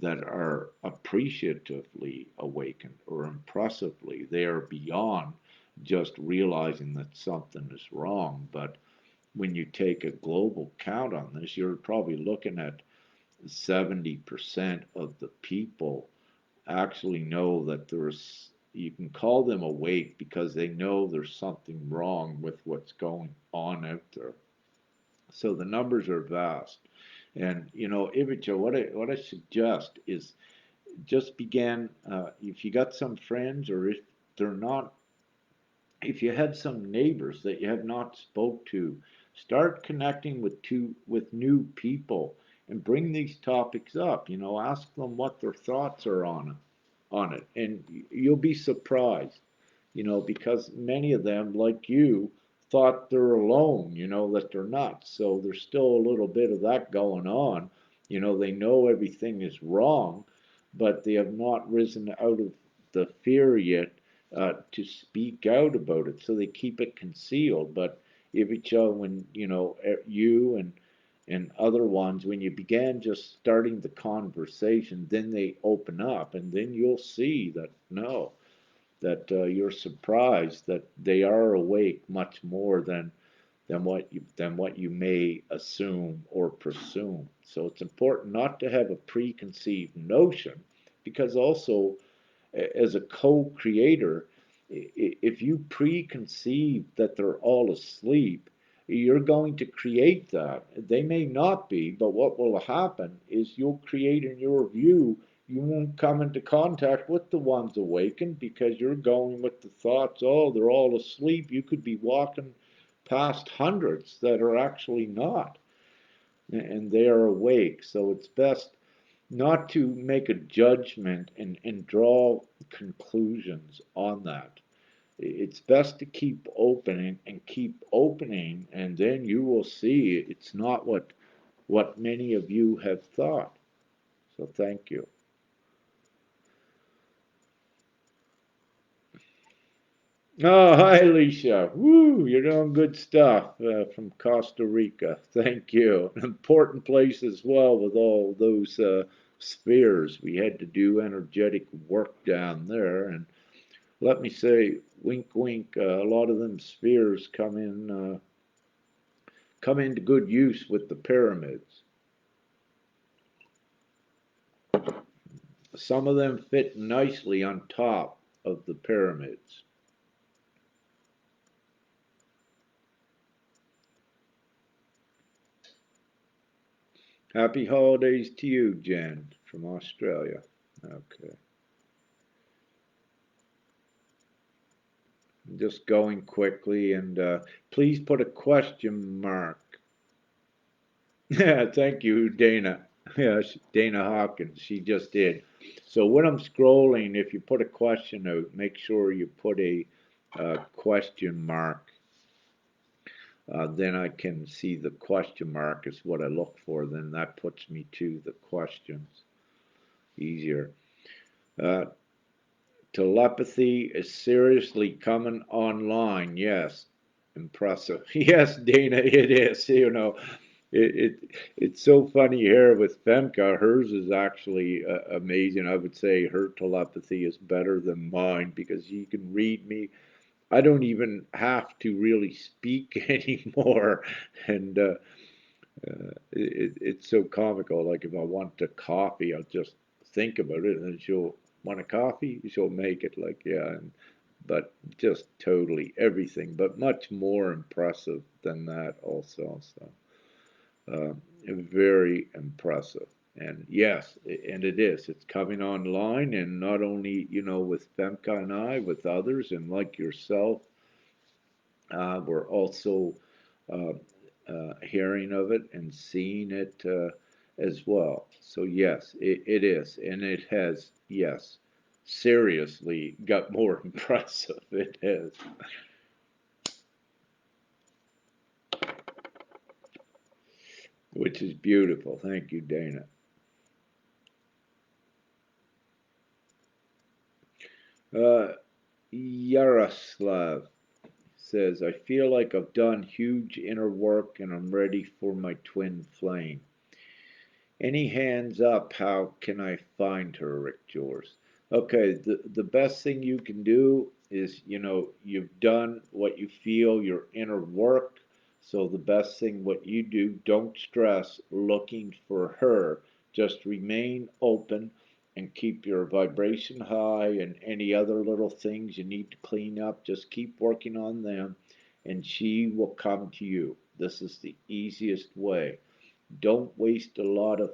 that are appreciatively awakened or impressively. They are beyond just realizing that something is wrong. But when you take a global count on this, you're probably looking at 70% of the people actually know that you can call them awake because they know there's something wrong with what's going on out there. So the numbers are vast. And, Ivica, what I suggest is just begin, if you got some friends or if they're not, if you had some neighbors that you have not spoke to, start connecting with new people and bring these topics up. Ask them what their thoughts are on it, and you'll be surprised. Because many of them, like you, thought they're alone. That they're not. So there's still a little bit of that going on. They know everything is wrong, but they have not risen out of the fear yet to speak out about it. So they keep it concealed. But if each other, when you and other ones, when you began just starting the conversation, then they open up, and then you'll see that no, that you're surprised that they are awake much more than what you may assume or presume. So it's important not to have a preconceived notion, because also as a co-creator, if you preconceive that they're all asleep, you're going to create that. They may not be, but what will happen is you'll create in your view. You won't come into contact with the ones awakened because you're going with the thoughts, oh, they're all asleep. You could be walking past hundreds that are actually not, and they are awake. So it's best not to make a judgment and draw conclusions on that. It's best to keep opening and keep opening, and then you will see it's not what many of you have thought. So thank you. Oh, hi, Alicia. Woo, you're doing good stuff from Costa Rica. Thank you. An important place as well with all those spheres. We had to do energetic work down there, and let me say, wink, wink. A lot of them spheres come into good use with the pyramids. Some of them fit nicely on top of the pyramids. Happy holidays to you, Jen, from Australia. Okay. Just going quickly, and please put a question mark. Yeah, thank you, Dana. Yeah, Dana Hawkins. She just did. So when I'm scrolling, if you put a question out, make sure you put a question mark. Then I can see the question mark is what I look for. Then that puts me to the questions easier. Uh, Telepathy is seriously coming online. Yes, impressive. Yes, Dana, it is. It's so funny here with Femka. Hers is actually amazing. I would say her telepathy is better than mine because she can read me. I don't even have to really speak anymore, and it's so comical. Like if I want a coffee, I'll just think about it, and then she'll want a coffee. She'll make it. Like yeah, and but just totally everything, but much more impressive than that also. So very impressive. And yes, and it is. It's coming online, and not only, with Femka and I, with others, and like yourself, we're also uh, hearing of it and seeing it as well. So yes, it is, and it has, yes, seriously got more impressive. It has. Which is beautiful. Thank you, Dana. Uh, Yaroslav says, I feel like I've done huge inner work and I'm ready for my twin flame. Any hands up? How can I find her, Rick Jors? Okay, the best thing you can do is, you've done what you feel your inner work. So the best thing, what you do, don't stress looking for her. Just remain open and keep your vibration high, and any other little things you need to clean up, just keep working on them and she will come to you. This is the easiest way. Don't waste a lot of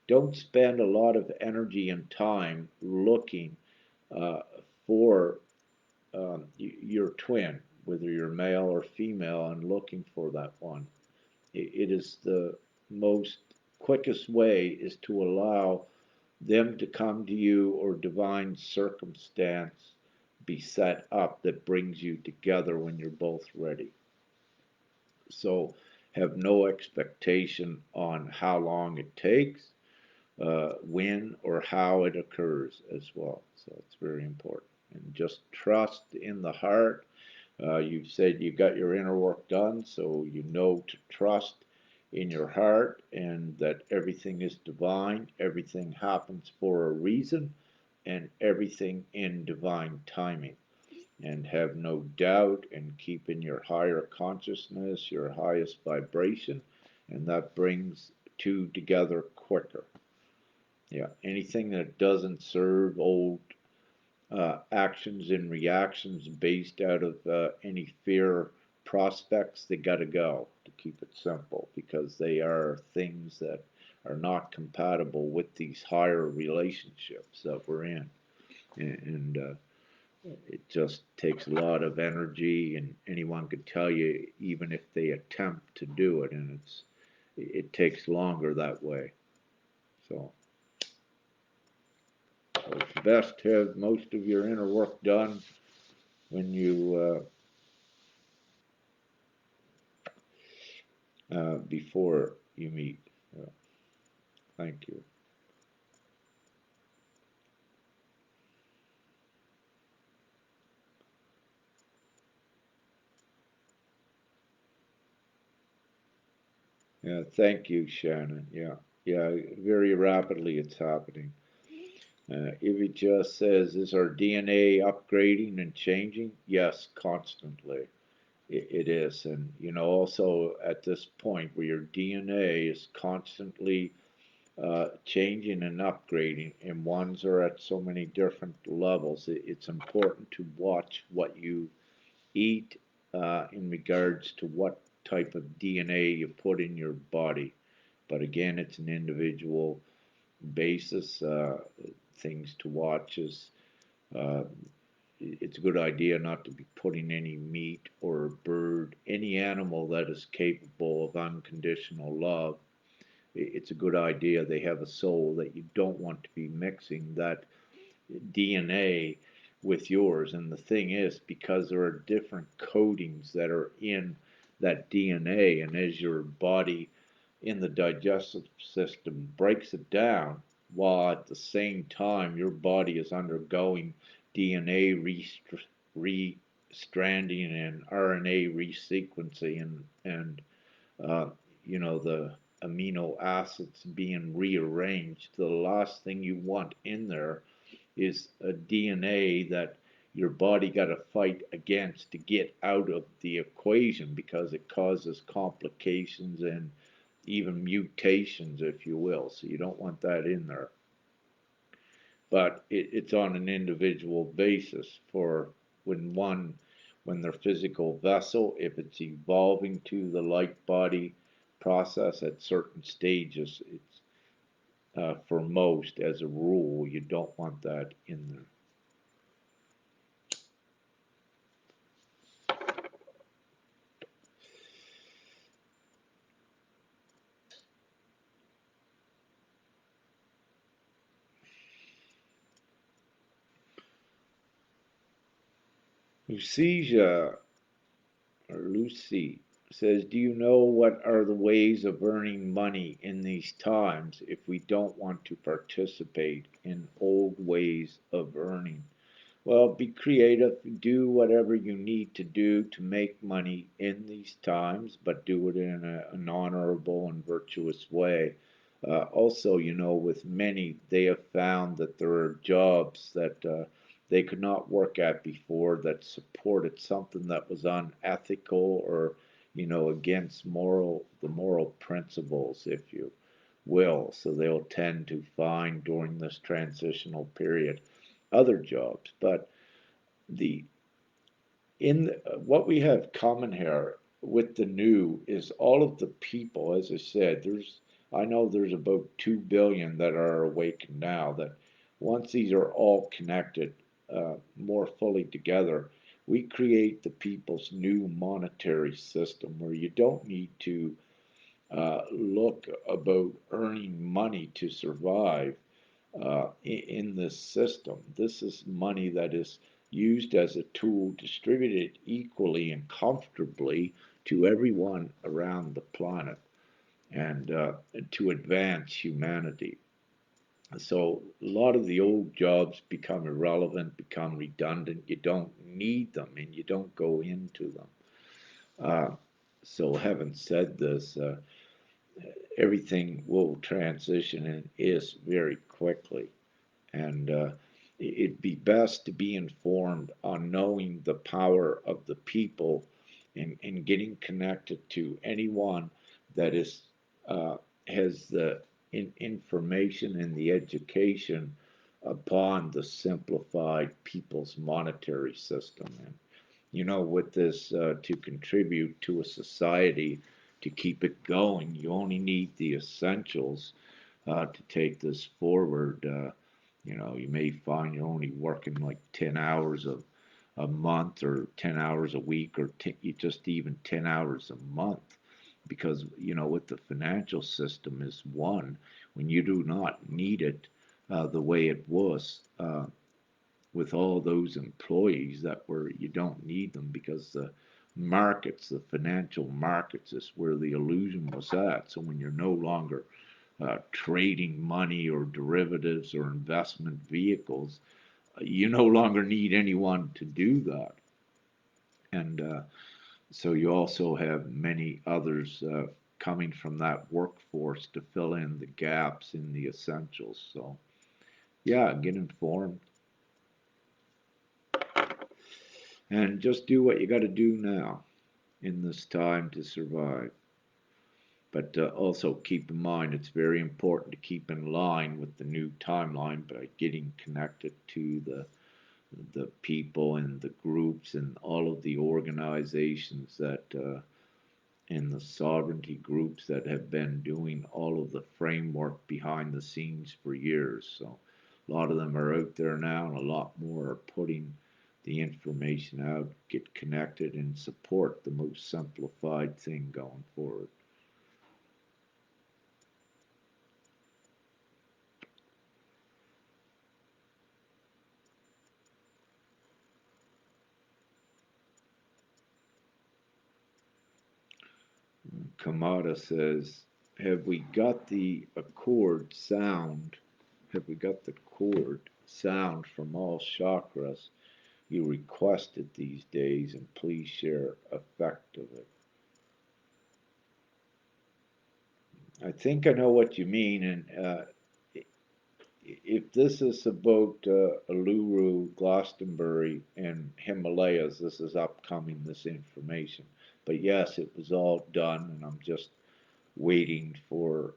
don't spend a lot of energy and time looking uh, for your twin, whether you're male or female, and looking for that one. It is the most quickest way is to allow them to come to you, or divine circumstance be set up that brings you together when you're both ready. So have no expectation on how long it takes, when or how it occurs as well. So it's very important. And just trust in the heart. You've said you got your inner work done, so you know to trust in your heart and that everything is divine, everything happens for a reason, and everything in divine timing. And have no doubt, and keep in your higher consciousness, your highest vibration, and that brings two together quicker. Yeah, anything that doesn't serve old actions and reactions based out of any fear prospects, they got to go, to keep it simple, because they are things that are not compatible with these higher relationships that we're in. And it just takes a lot of energy, and anyone could tell you, even if they attempt to do it, and it takes longer that way. So it's best to have most of your inner work done when you before you meet. Thank you. Yeah, thank you, Shannon. Yeah, yeah, very rapidly it's happening. Ivy just says, is our DNA upgrading and changing? Yes, constantly. It is. And, also at this point where your DNA is constantly changing and upgrading, and ones are at so many different levels, it's important to watch what you eat in regards to what type of DNA you put in your body. But again, it's an individual basis. Things to watch is uh, it's a good idea not to be putting any meat or bird, any animal that is capable of unconditional love. It's a good idea. They have a soul that you don't want to be mixing that DNA with yours. And the thing is, because there are different codings that are in that DNA, and as your body in the digestive system breaks it down, while at the same time your body is undergoing DNA restranding and RNA resequencing, and uh, the amino acids being rearranged. The last thing you want in there is a DNA that your body got to fight against to get out of the equation, because it causes complications and even mutations, if you will. So you don't want that in there. But it's on an individual basis for when their physical vessel, if it's evolving to the light body process at certain stages, it's for most, as a rule, you don't want that in there. Lucia, or Lucy, says, do you know what are the ways of earning money in these times if we don't want to participate in old ways of earning? Well, be creative, do whatever you need to do to make money in these times, but do it in an honorable and virtuous way. Also, with many, they have found that there are jobs that they could not work at before that supported something that was unethical or, against the moral principles, if you will. So they'll tend to find during this transitional period other jobs. But the in what we have common here with the new is all of the people. As I said, I know there's about 2 billion that are awakened now. That once these are all connected more fully together, we create the people's new monetary system where you don't need to look about earning money to survive in this system. This is money that is used as a tool, distributed equally and comfortably to everyone around the planet and to advance humanity. So a lot of the old jobs become irrelevant, become redundant. You don't need them and you don't go into them. Uh, so having said this, everything will transition and is very quickly. And it'd be best to be informed on knowing the power of the people and getting connected to anyone that uh, has the information and the education upon the simplified people's monetary system. And with this to contribute to a society to keep it going, you only need the essentials to take this forward. You may find you're only working like 10 hours a month or 10 hours a week or just even 10 hours a month because, with the financial system is one, when you do not need it the way it was with all those employees that were, you don't need them because the financial markets is where the illusion was at. So when you're no longer trading money or derivatives or investment vehicles, you no longer need anyone to do that. And so you also have many others coming from that workforce to fill in the gaps in the essentials. So, yeah, get informed and just do what you got to do now in this time to survive. But also keep in mind it's very important to keep in line with the new timeline by getting connected to the people and the groups and all of the organizations that and the sovereignty groups that have been doing all of the framework behind the scenes for years. So a lot of them are out there now, and a lot more are putting the information out, get connected, and support the most simplified thing going forward. Kamada says, have we got the accord sound? Have we got the chord sound from all chakras you requested these days? And please share effect of it. I think I know what you mean. And if this is about Uluru, Glastonbury, and Himalayas, this is upcoming, this information. But yes, it was all done, and I'm just waiting for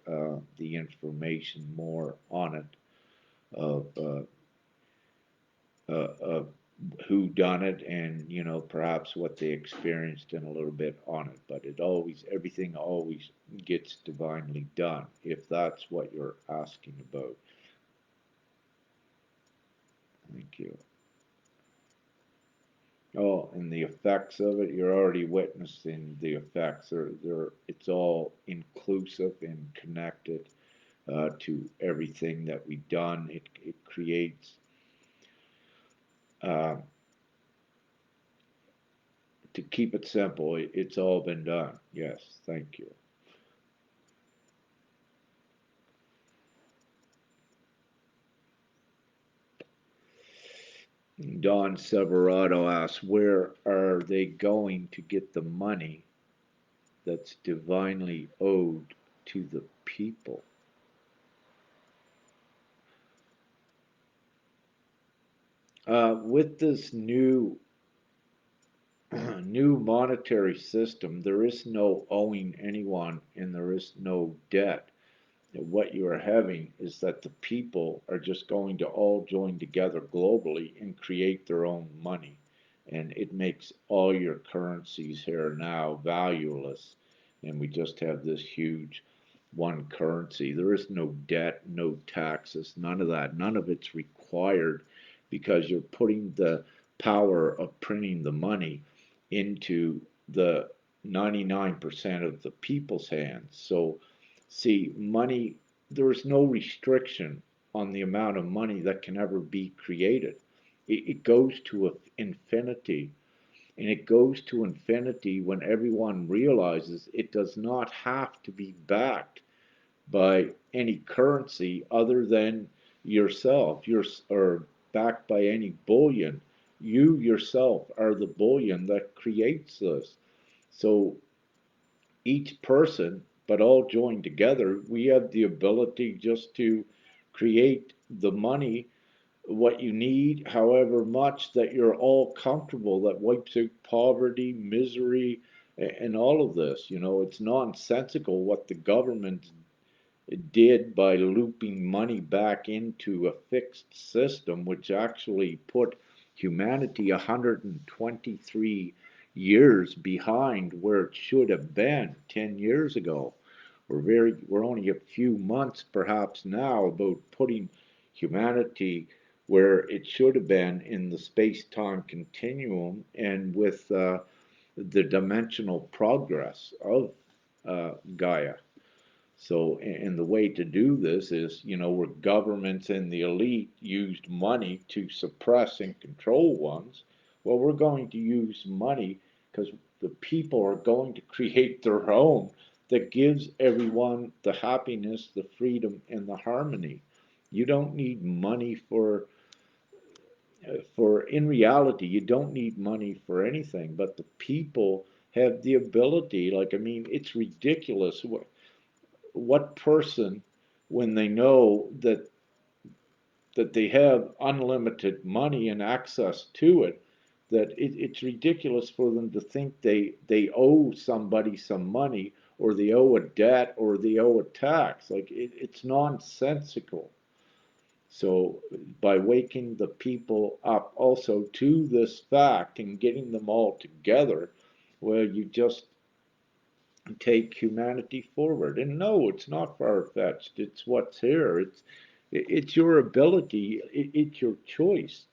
the information more on it of who done it, and perhaps what they experienced and a little bit on it. But everything always gets divinely done, if that's what you're asking about. Thank you. Oh, and the effects of it, you're already witnessing the effects. It's all inclusive and connected to everything that we've done. It creates, uh, to keep it simple, it's all been done. Yes, thank you. Don Severado asks, where are they going to get the money that's divinely owed to the people? With this new new monetary system, there is no owing anyone and there is no debt. What you are having is that the people are just going to all join together globally and create their own money. And it makes all your currencies here now valueless. And we just have this huge one currency. There is no debt, no taxes, none of that. None of it's required because you're putting the power of printing the money into the 99% of the people's hands. So, see, money, there's no restriction on the amount of money that can ever be created. It goes to infinity. And it goes to infinity when everyone realizes it does not have to be backed by any currency other than yourself, or backed by any bullion. You yourself are the bullion that creates this. So each person, but all joined together, we have the ability just to create the money, what you need, however much that you're all comfortable, that wipes out poverty, misery, and all of this. It's nonsensical what the government did by looping money back into a fixed system, which actually put humanity 123 years behind where it should have been 10 years ago. We're only a few months perhaps now about putting humanity where it should have been in the space-time continuum, and with the dimensional progress of Gaia. So, and the way to do this is, where governments and the elite used money to suppress and control ones. Well, we're going to use money because the people are going to create their own that gives everyone the happiness, the freedom, and the harmony. You don't need money in reality, you don't need money for anything, but the people have the ability. Like, I mean, it's ridiculous what person, when they know that they have unlimited money and access to it, that it's ridiculous for them to think they owe somebody some money, or they owe a debt, or they owe a tax. Like, it's nonsensical. So by waking the people up also to this fact and getting them all together, well, you just take humanity forward. And no, it's not far-fetched. It's what's here. It's your ability. It's your choice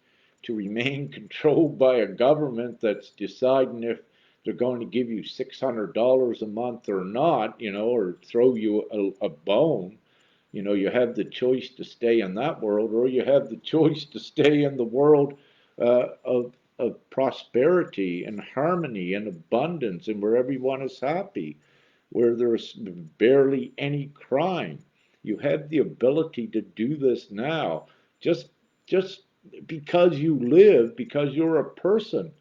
to remain controlled by a government that's deciding if they're going to give you $600 a month or not, or throw you a bone. You have the choice to stay in that world, or you have the choice to stay in the world of prosperity and harmony and abundance, and where everyone is happy, where there's barely any crime. You have the ability to do this now, just just because you live, because you're a person.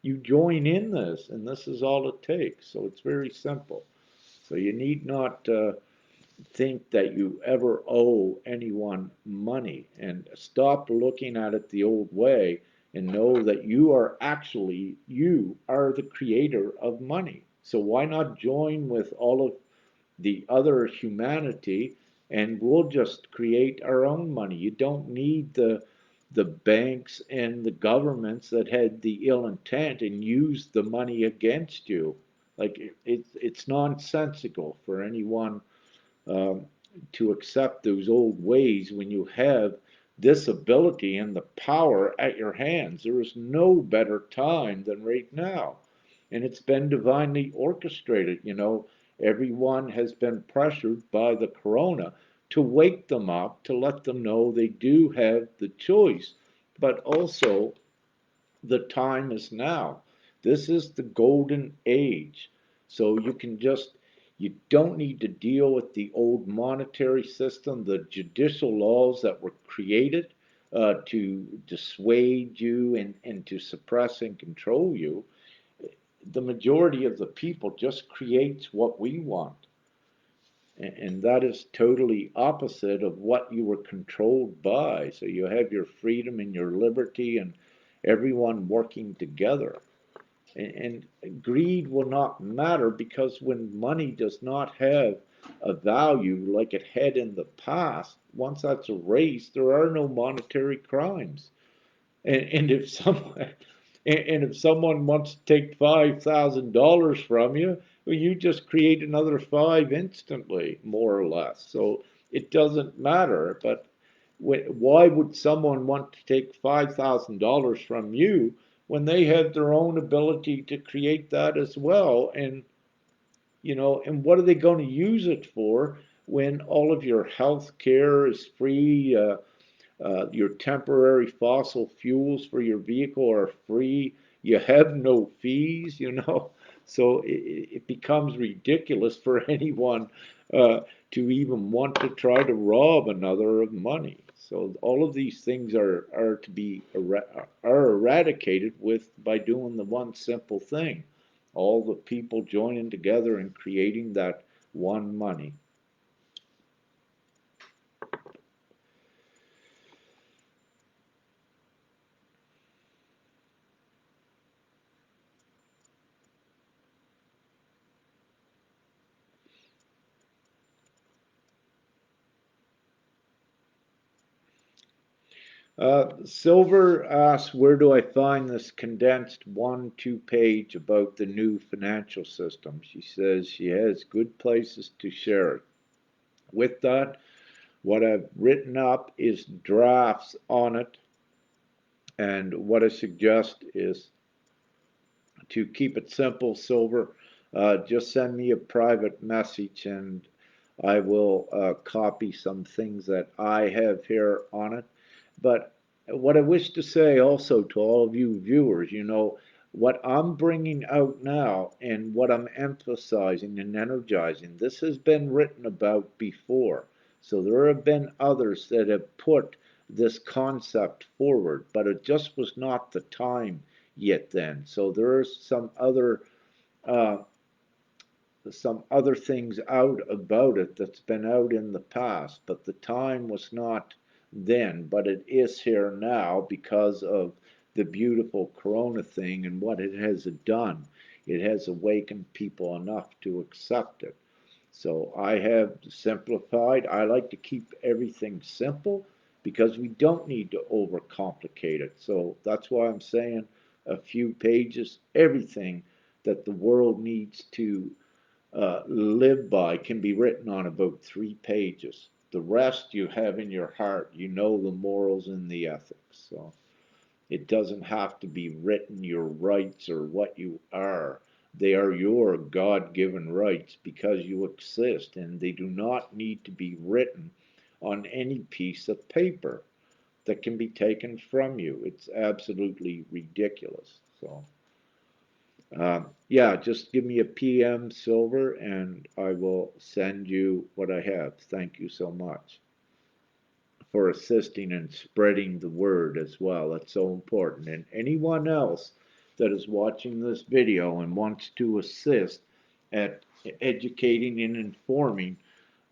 You join in this, and this is all it takes. So it's very simple. So you need not think that you ever owe anyone money, and stop looking at it the old way, and know that you are the creator of money. So why not join with all of the other humanity, and we'll just create our own money. You don't need the banks and the governments that had the ill intent and used the money against you. Like it's nonsensical for anyone um, to accept those old ways when you have this ability and the power at your hands. There is no better time than right now. And it's been divinely orchestrated. Everyone has been pressured by the corona to wake them up, to let them know they do have the choice. But also, the time is now. This is the golden age. So you don't need to deal with the old monetary system, the judicial laws that were created to dissuade you and to suppress and control you. The majority of the people just creates what we want. And that is totally opposite of what you were controlled by. So you have your freedom and your liberty and everyone working together. And greed will not matter because when money does not have a value like it had in the past, once that's erased, there are no monetary crimes. And if someone wants to take $5,000 from you, well, you just create another five instantly, more or less. So it doesn't matter. But why would someone want to take $5,000 from you when they have their own ability to create that as well? And what are they going to use it for when all of your health care is free? Your temporary fossil fuels for your vehicle are free. You have no fees. So it becomes ridiculous for anyone to even want to try to rob another of money. So all of these things are to be are eradicated with by doing the one simple thing. All the people joining together and creating that one money. Silver asks, where do I find this condensed 1-2 page about the new financial system? She says she has good places to share it. With that, what I've written up is drafts on it, and what I suggest is to keep it simple, Silver. Just send me a private message and I will copy some things that I have here on it. But what I wish to say also to all of you viewers, what I'm bringing out now and what I'm emphasizing and energizing, this has been written about before. So there have been others that have put this concept forward, but it just was not the time yet then. So there are uh, some other things out about it that's been out in the past, but the time was not then, but it is here now because of the beautiful corona thing and what it has done. It has awakened people enough to accept it. So I have simplified. I like to keep everything simple because we don't need to overcomplicate it. So that's why I'm saying a few pages, everything that the world needs to live by can be written on about 3 pages. The rest you have in your heart. You know the morals and the ethics. So it doesn't have to be written your rights or what you are. They are your God given rights because you exist, and they do not need to be written on any piece of paper that can be taken from you. It's absolutely ridiculous. So, yeah, just give me a PM, Silver, and I will send you what I have. Thank you so much for assisting and spreading the word as well. That's so important. And anyone else that is watching this video and wants to assist at educating and informing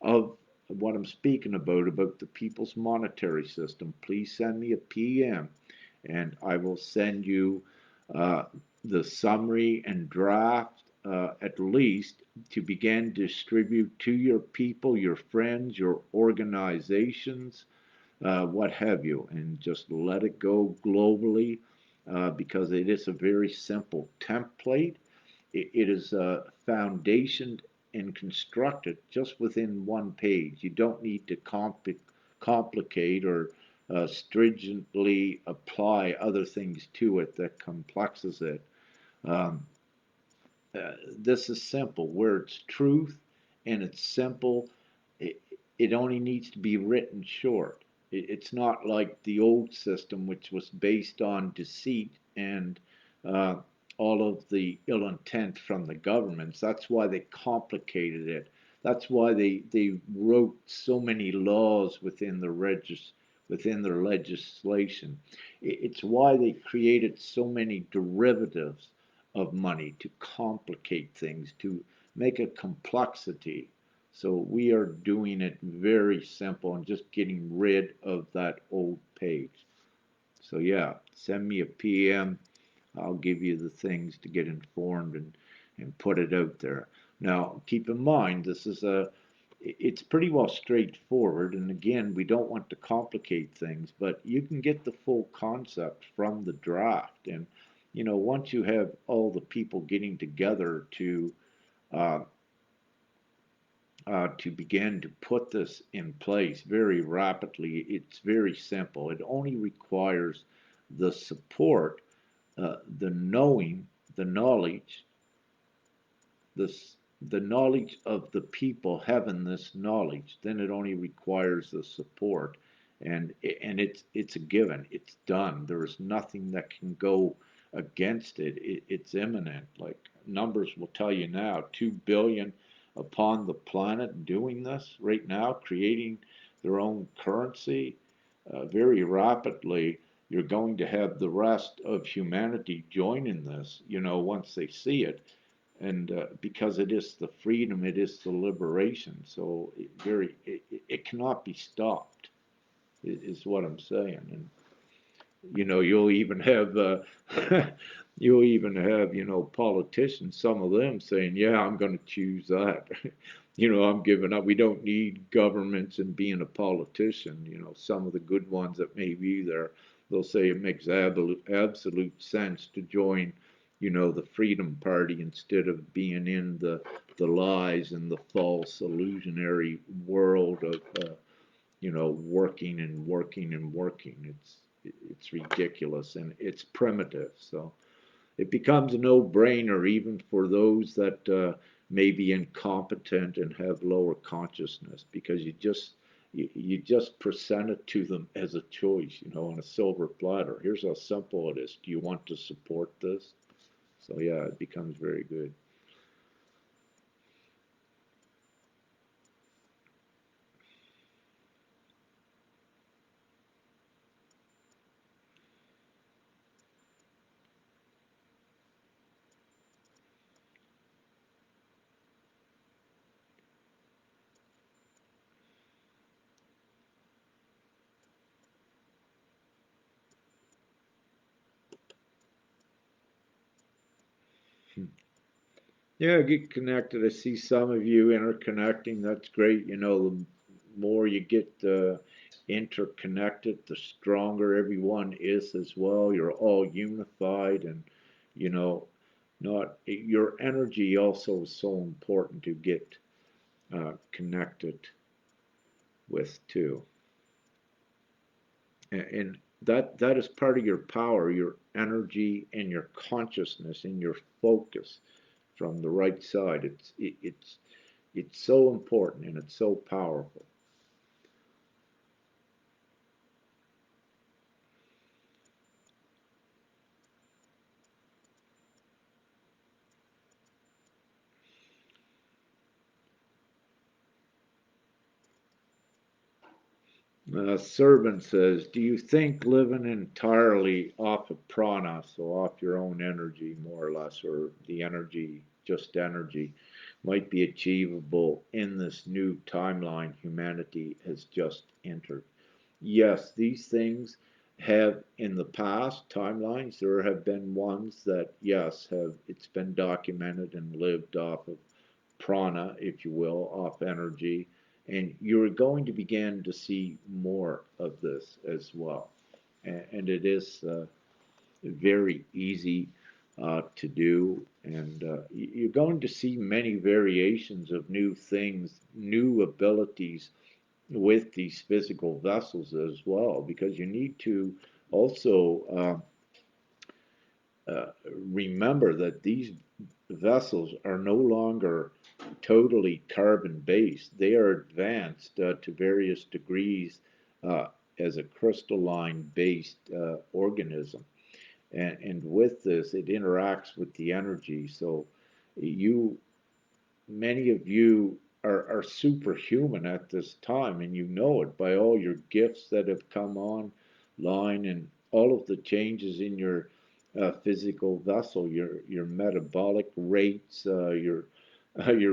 of what I'm speaking about the people's monetary system, please send me a PM and I will send you uh, the summary and draft at least to begin distribute to your people, your friends, your organizations, what have you, and just let it go globally because it is a very simple template. It is foundationed and constructed just within one page. You don't need to complicate or stringently apply other things to it that complexes it. Um, this is simple. Where it's truth and it's simple, it, it only needs to be written short. It's not like the old system, which was based on deceit and uh, all of the ill intent from the governments. That's why they complicated it. That's why they wrote so many laws within their legislation. It's why they created so many derivatives of money to complicate things, to make a complexity. So we are doing it very simple and just getting rid of that old page. So yeah, send me a PM. I'll give you the things to get informed and put it out there. Now, keep in mind, it's pretty well straightforward. And again, we don't want to complicate things, but you can get the full concept from the draft. And, once you have all the people getting together uh, to begin to put this in place very rapidly, it's very simple. It only requires the support, the knowing, the knowledge, this the knowledge of the people having this knowledge. Then it only requires the support, and it's a given. It's done. There is nothing that can go against it's imminent. Like numbers will tell you now, 2 billion upon the planet doing this right now, creating their own currency very rapidly. You're going to have the rest of humanity joining this, once they see it, and because it is the freedom, it is the liberation. So it cannot be stopped, is what I'm saying. And you'll even have you'll even have politicians, some of them saying, "Yeah, I'm going to choose that." I'm giving up. We don't need governments and being a politician. Some of the good ones that may be there, they'll say it makes absolute sense to join, the Freedom Party instead of being in the lies and the false illusionary world of working and working and working. It's ridiculous and it's primitive. So it becomes a no-brainer even for those that may be incompetent and have lower consciousness, because you just present it to them as a choice, on a silver platter. Here's how simple it is. Do you want to support this? So yeah, it becomes very good. Yeah, get connected. I see some of you interconnecting. That's great. The more you get interconnected, the stronger everyone is as well. You're all unified, and you know, not your energy also is so important to get connected with too. And that is part of your power, your energy, and your consciousness, and your focus from the right side. It's so important and it's so powerful. Servant says, "Do you think living entirely off of prana, so off your own energy, more or less, or the energy, just energy, might be achievable in this new timeline humanity has just entered?" Yes, these things have in the past timelines, there have been ones that, yes, have it's been documented and lived off of prana, if you will, off energy, And you're going to begin to see more of this as well. And it is very easy to do. And you're going to see many variations of new things, new abilities with these physical vessels as well, because you need to also remember that these vessels are no longer totally carbon based. They are advanced to various degrees uh, as a crystalline based organism. And with this, it interacts with the energy. So you many of you are superhuman at this time, and you know it by all your gifts that have come online and all of the changes in your physical vessel, your metabolic rates, your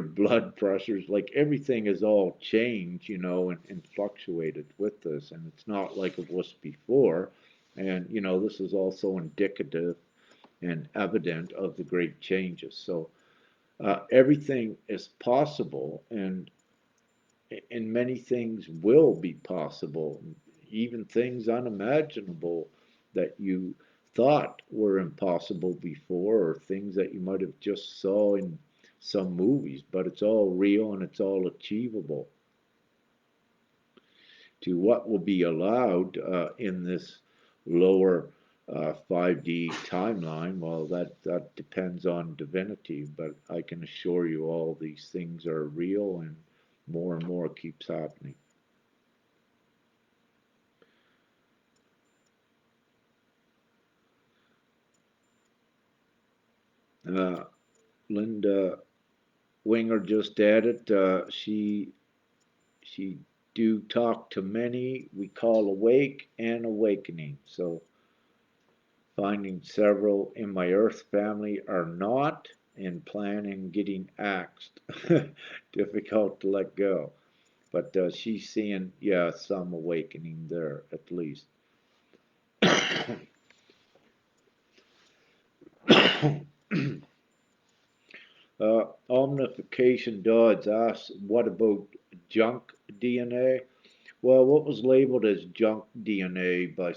blood pressures, like everything is all changed, and fluctuated with this, and it's not like it was before. And this is also indicative and evident of the great changes. So everything is possible, and many things will be possible, even things unimaginable that you thought were impossible before, or things that you might have just saw in some movies, but it's all real and it's all achievable. To what will be allowed in this lower 5D timeline, well, that depends on divinity, but I can assure you all these things are real, and more keeps happening. Uh, Linda Winger just added, she do talk to many we call awake and awakening. So finding several in my Earth family are not, and planning getting axed. Difficult to let go. But she's seeing, yeah, some awakening there at least. Omnification Dodds asks, what about junk DNA? Well, what was labeled as junk DNA by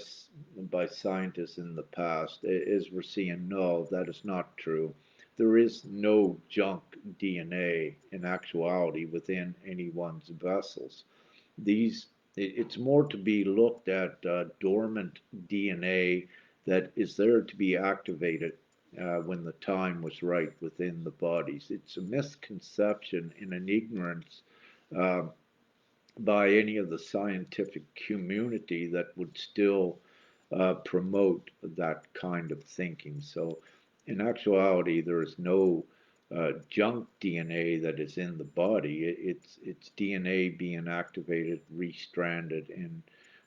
scientists in the past is we're seeing no, that is not true. There is no junk DNA in actuality within anyone's vessels. These it's more to be looked at dormant DNA that is there to be activated when the time was right within the bodies. It's a misconception and an ignorance uh, by any of the scientific community that would still promote that kind of thinking. So, in actuality, there is no junk DNA that is in the body. It's DNA being activated, restranded, and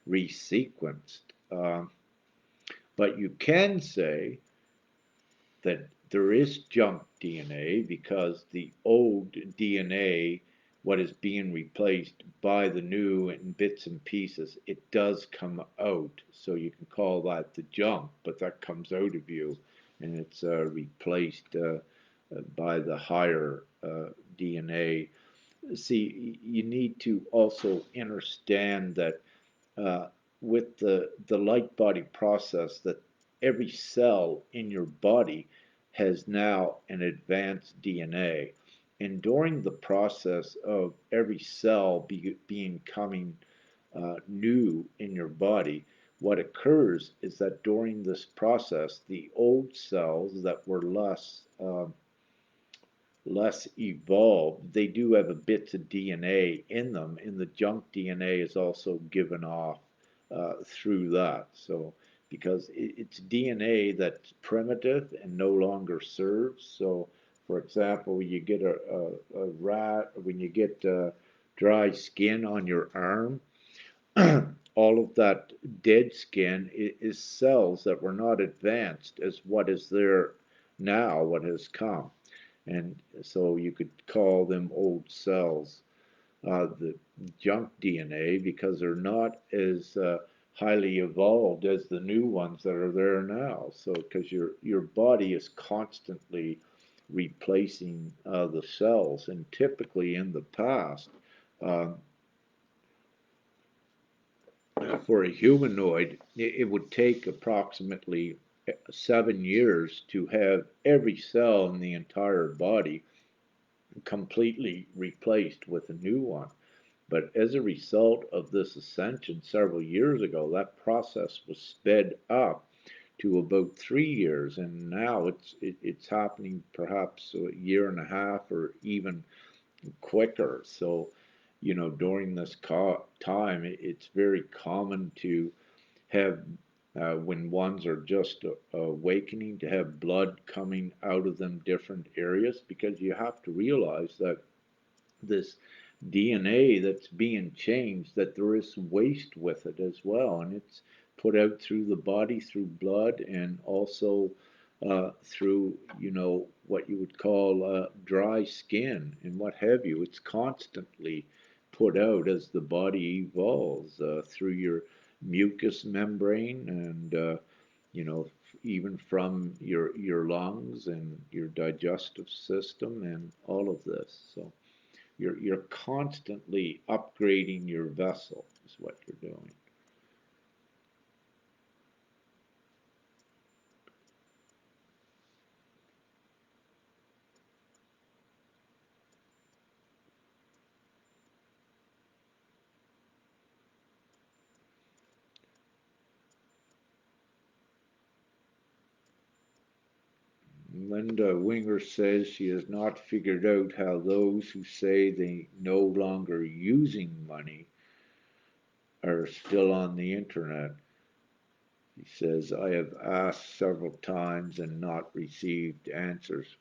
resequenced. But you can say that there is junk DNA because the old DNA, what is being replaced by the new in bits and pieces, it does come out. So you can call that the junk, but that comes out of you, and it's replaced by the higher DNA. See, you need to also understand that uh, with the light body process, that every cell in your body has now an advanced DNA. And during the process of every cell being coming new in your body, what occurs is that during this process, the old cells that were less evolved, they do have a bits of DNA in them, and the junk DNA is also given off through that. So, because it's DNA that's primitive and no longer serves. So, for example, you get a rat, when you get dry skin on your arm, all of that dead skin is cells that were not advanced as what is there now, what has come. And so you could call them old cells, the junk DNA, because they're not as highly evolved as the new ones that are there now. So because your body is constantly replacing the cells, and typically in the past, um, For a humanoid, it would take approximately 7 years to have every cell in the entire body completely replaced with a new one. But as a result of this ascension several years ago, that process was sped up to about 3 years, and now it's happening perhaps a year and a half or even quicker. So, during this time, it's very common to have, when ones are just awakening, to have blood coming out of them different areas, because you have to realize that this DNA that's being changed, that there is waste with it as well, and it's put out through the body through blood, and also through what you would call dry skin and what have you. It's constantly put out as the body evolves through your mucous membrane, and you know even from your lungs and your digestive system and all of this. So you're constantly upgrading your vessel is what you're doing. Linda Winger says she has not figured out how those who say they no longer using money are still on the internet. She says, I have asked several times and not received answers.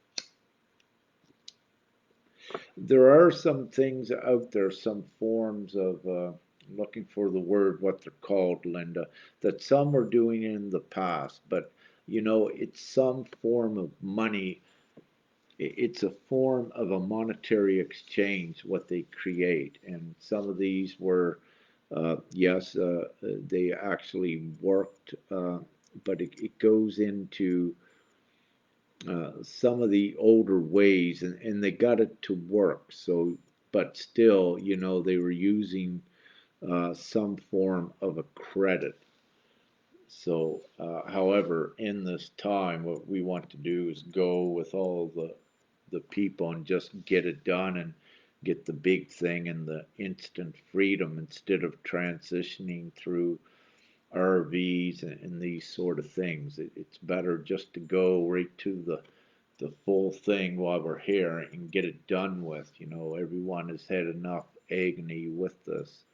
There are some things out there, some forms of, looking for the word, what they're called, Linda, that some are doing in the past, but it's some form of money. It's a form of a monetary exchange, what they create. And some of these were, yes, they actually worked, but it goes into some of the older ways, and they got it to work. So, but still, they were using some form of a credit. So, however, in this time, what we want to do is go with all the people and just get it done and get the big thing and the instant freedom, instead of transitioning through RVs and these sort of things. It's better just to go right to the full thing while we're here and get it done with. Everyone has had enough agony with this.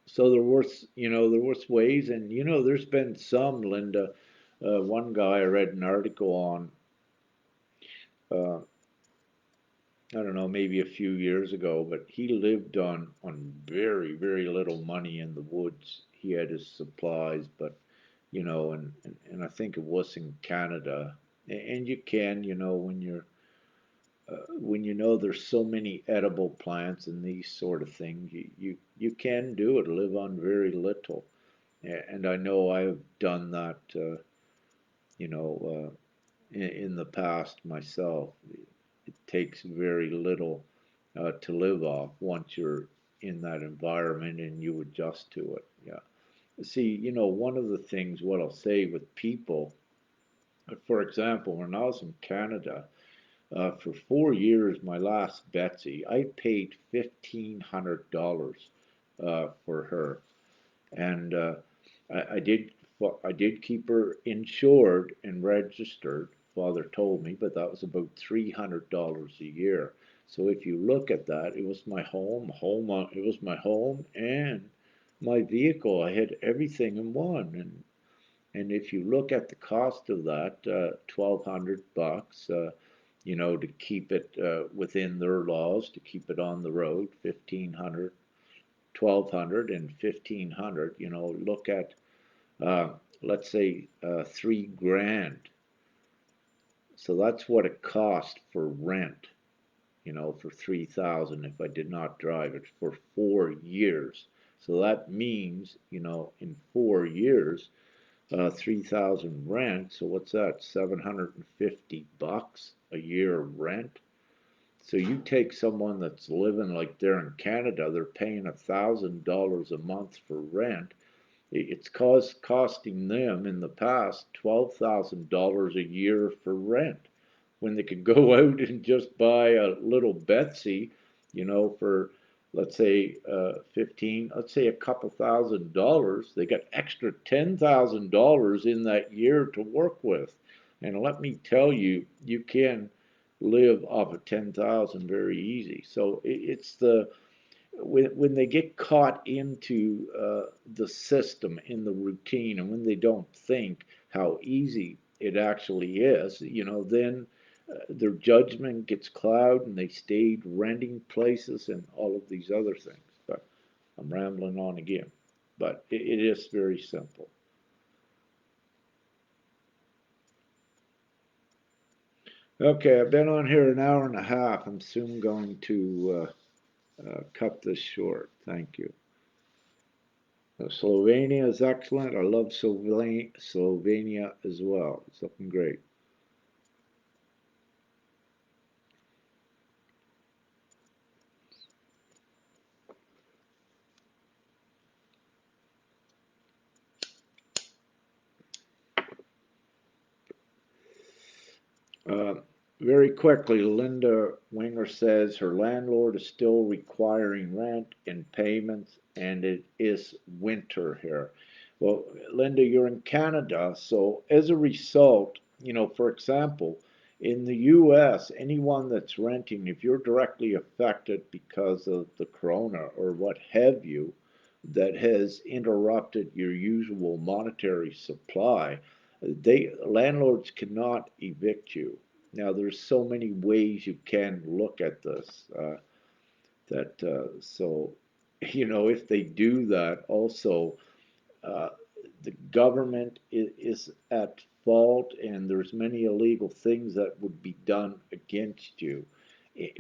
So there was ways, and there's been some, Linda. One guy I read an article on, uh, I don't know, maybe a few years ago, but he lived on very, very little money in the woods. He had his supplies, but and I think it was in Canada. And you can, when there's so many edible plants and these sort of things, you can do it, live on very little. And I know I have done that, you know, in the past myself. It takes very little to live off once you're in that environment and you adjust to it. Yeah. See, one of the things, what I'll say with people, for example, when I was in Canada, for 4 years, my last Betsy, I paid $1,500 for her, and I did keep her insured and registered. Father told me, but that was about $300 a year. So if you look at that, it was my home. It was my home and my vehicle. I had everything in one, and if you look at the cost of that, $1,200, to keep it within their laws, to keep it on the road, 1,500, 1,200, and 1,500. Look at, uh, let's say, 3 grand. So that's what it cost for rent. For 3,000 if I did not drive it for 4 years. So that means, in 4 years, 3,000 rent. So what's that? $750 a year rent. So you take someone that's living like they're in Canada, they're paying $1,000 a month for rent. It's costing them in the past $12,000 a year for rent when they could go out and just buy a little Betsy, for let's say 15, let's say a couple $1,000. They got extra $10,000 in that year to work with. And let me tell you, you can live off of 10,000 very easy. So it's when they get caught into the system, in the routine, and when they don't think how easy it actually is, then their judgment gets clouded and they stayed renting places and all of these other things. But I'm rambling on again. But it is very simple. Okay, I've been on here an hour and a half. I'm soon going to cut this short. Thank you. Slovenia is excellent. I love Slovenia as well. It's looking great. Uh, Very quickly, Linda Winger says her landlord is still requiring rent and payments, and it is winter here. Well, Linda, you're in Canada, so as a result, for example, in the US, anyone that's renting, if you're directly affected because of the corona or what have you, that has interrupted your usual monetary supply, landlords cannot evict you. Now, there's so many ways you can look at this. That so, if they do that, also uh, the government is at fault, and there's many illegal things that would be done against you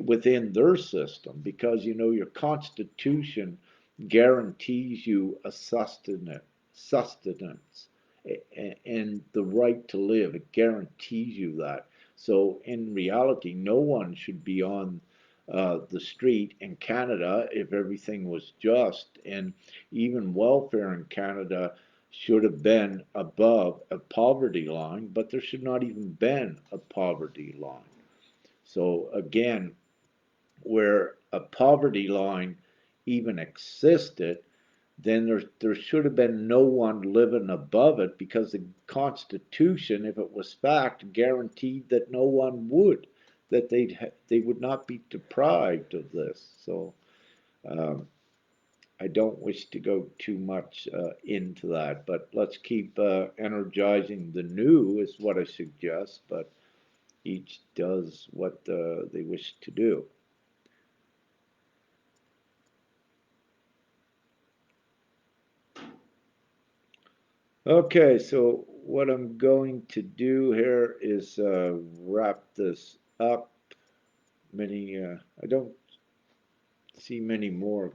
within their system, because your constitution guarantees you a sustenance and the right to live. It guarantees you that. So in reality, no one should be on the street in Canada if everything was just. And even welfare in Canada should have been above a poverty line, but there should not even been a poverty line. So again, where a poverty line even existed, then there should have been no one living above it, because the Constitution, if it was fact, guaranteed that no one would, that they would not be deprived of this. So um, I don't wish to go too much into that, but let's keep energizing the new is what I suggest. But each does what they wish to do. Okay, so what I'm going to do here is wrap this up. I don't see many more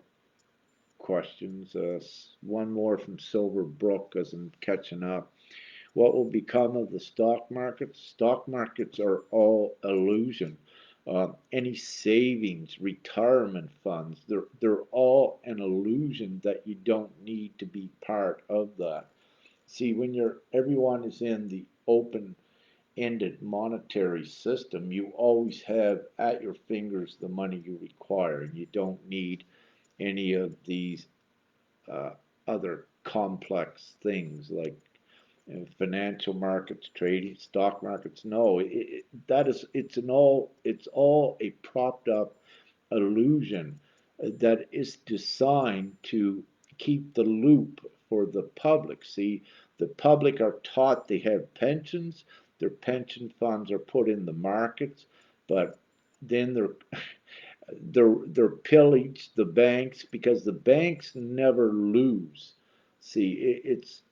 questions. One more from Silver Brook as I'm catching up. What will become of the stock markets? Stock markets are all illusion. Any savings, retirement funds, they're all an illusion that you don't need to be part of that. See, when everyone is in the open-ended monetary system, you always have at your fingers the money you require. You don't need any of these uh, other complex things like financial markets, trading, stock markets. No, it's all a propped up illusion that is designed to keep the loop for the public. See, the public are taught they have pensions, their pension funds are put in the markets, but then they're pillaged, the banks, because the banks never lose. See, it's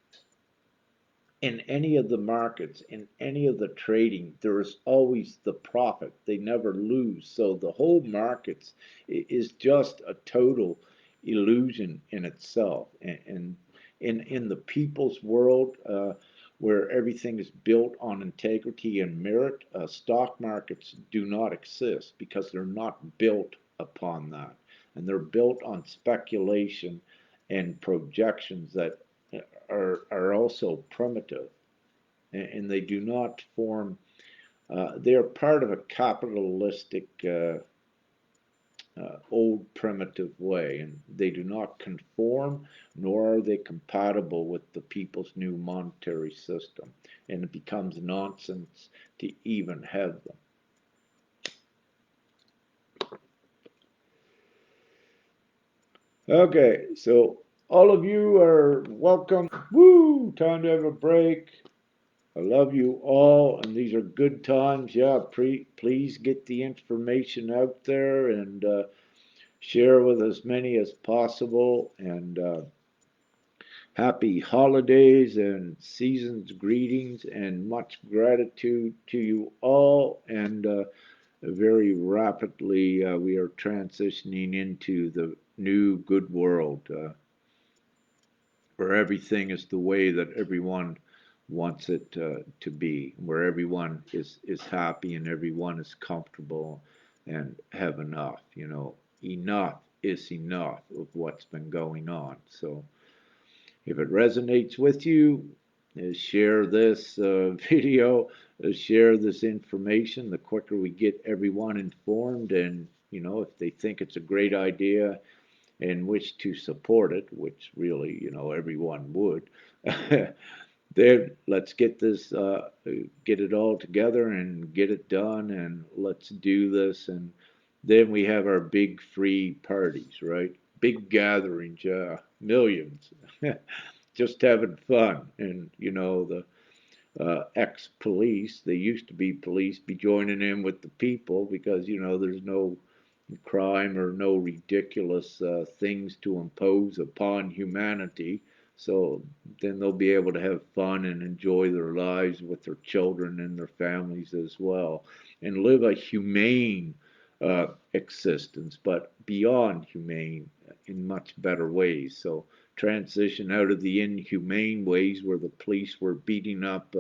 in any of the markets, in any of the trading, there is always the profit. They never lose. So the whole markets is just a total illusion in itself. And in the people's world, where everything is built on integrity and merit, stock markets do not exist because they're not built upon that. And they're built on speculation and projections that are also primitive. And they do not form, they are part of a capitalistic old primitive way, and they do not conform, nor are they compatible with the people's new monetary system, and it becomes nonsense to even have them. Okay, so all of you are welcome. Woo! Time to have a break. I love you all, and these are good times. Yeah, please get the information out there and share with as many as possible. And happy holidays and season's greetings, and much gratitude to you all. And very rapidly, we are transitioning into the new good world where everything is the way that everyone wants it to be, where everyone is happy and everyone is comfortable and have enough. Enough is enough of what's been going on. So if it resonates with you, share this video, share this information. The quicker we get everyone informed, and if they think it's a great idea and wish to support it, which really everyone would, then let's get this, get it all together and get it done, and let's do this. And then we have our big free parties, right? Big gatherings, millions, just having fun. And the ex-police, they used to be police, be joining in with the people because there's no crime or no ridiculous things to impose upon humanity. So then they'll be able to have fun and enjoy their lives with their children and their families as well, and live a humane existence, but beyond humane in much better ways. So transition out of the inhumane ways where the police were beating up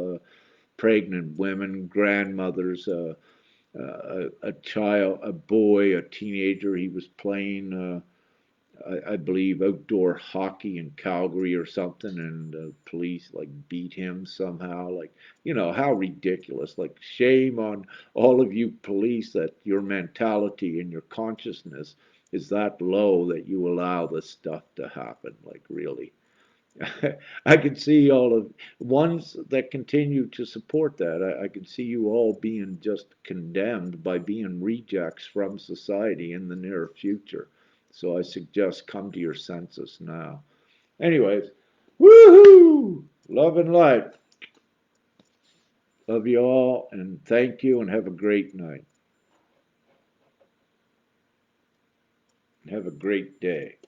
pregnant women, grandmothers, a child, a boy, a teenager. He was playing, I believe, outdoor hockey in Calgary or something, and the police like beat him somehow. Like, how ridiculous. Like, shame on all of you police that your mentality and your consciousness is that low that you allow this stuff to happen. Like, really. I can see all of ones that continue to support that. I can see you all being just condemned by being rejects from society in the near future. So I suggest come to your senses now. Anyways, woohoo! Love and light. Love you all, and thank you, and have a great night. Have a great day.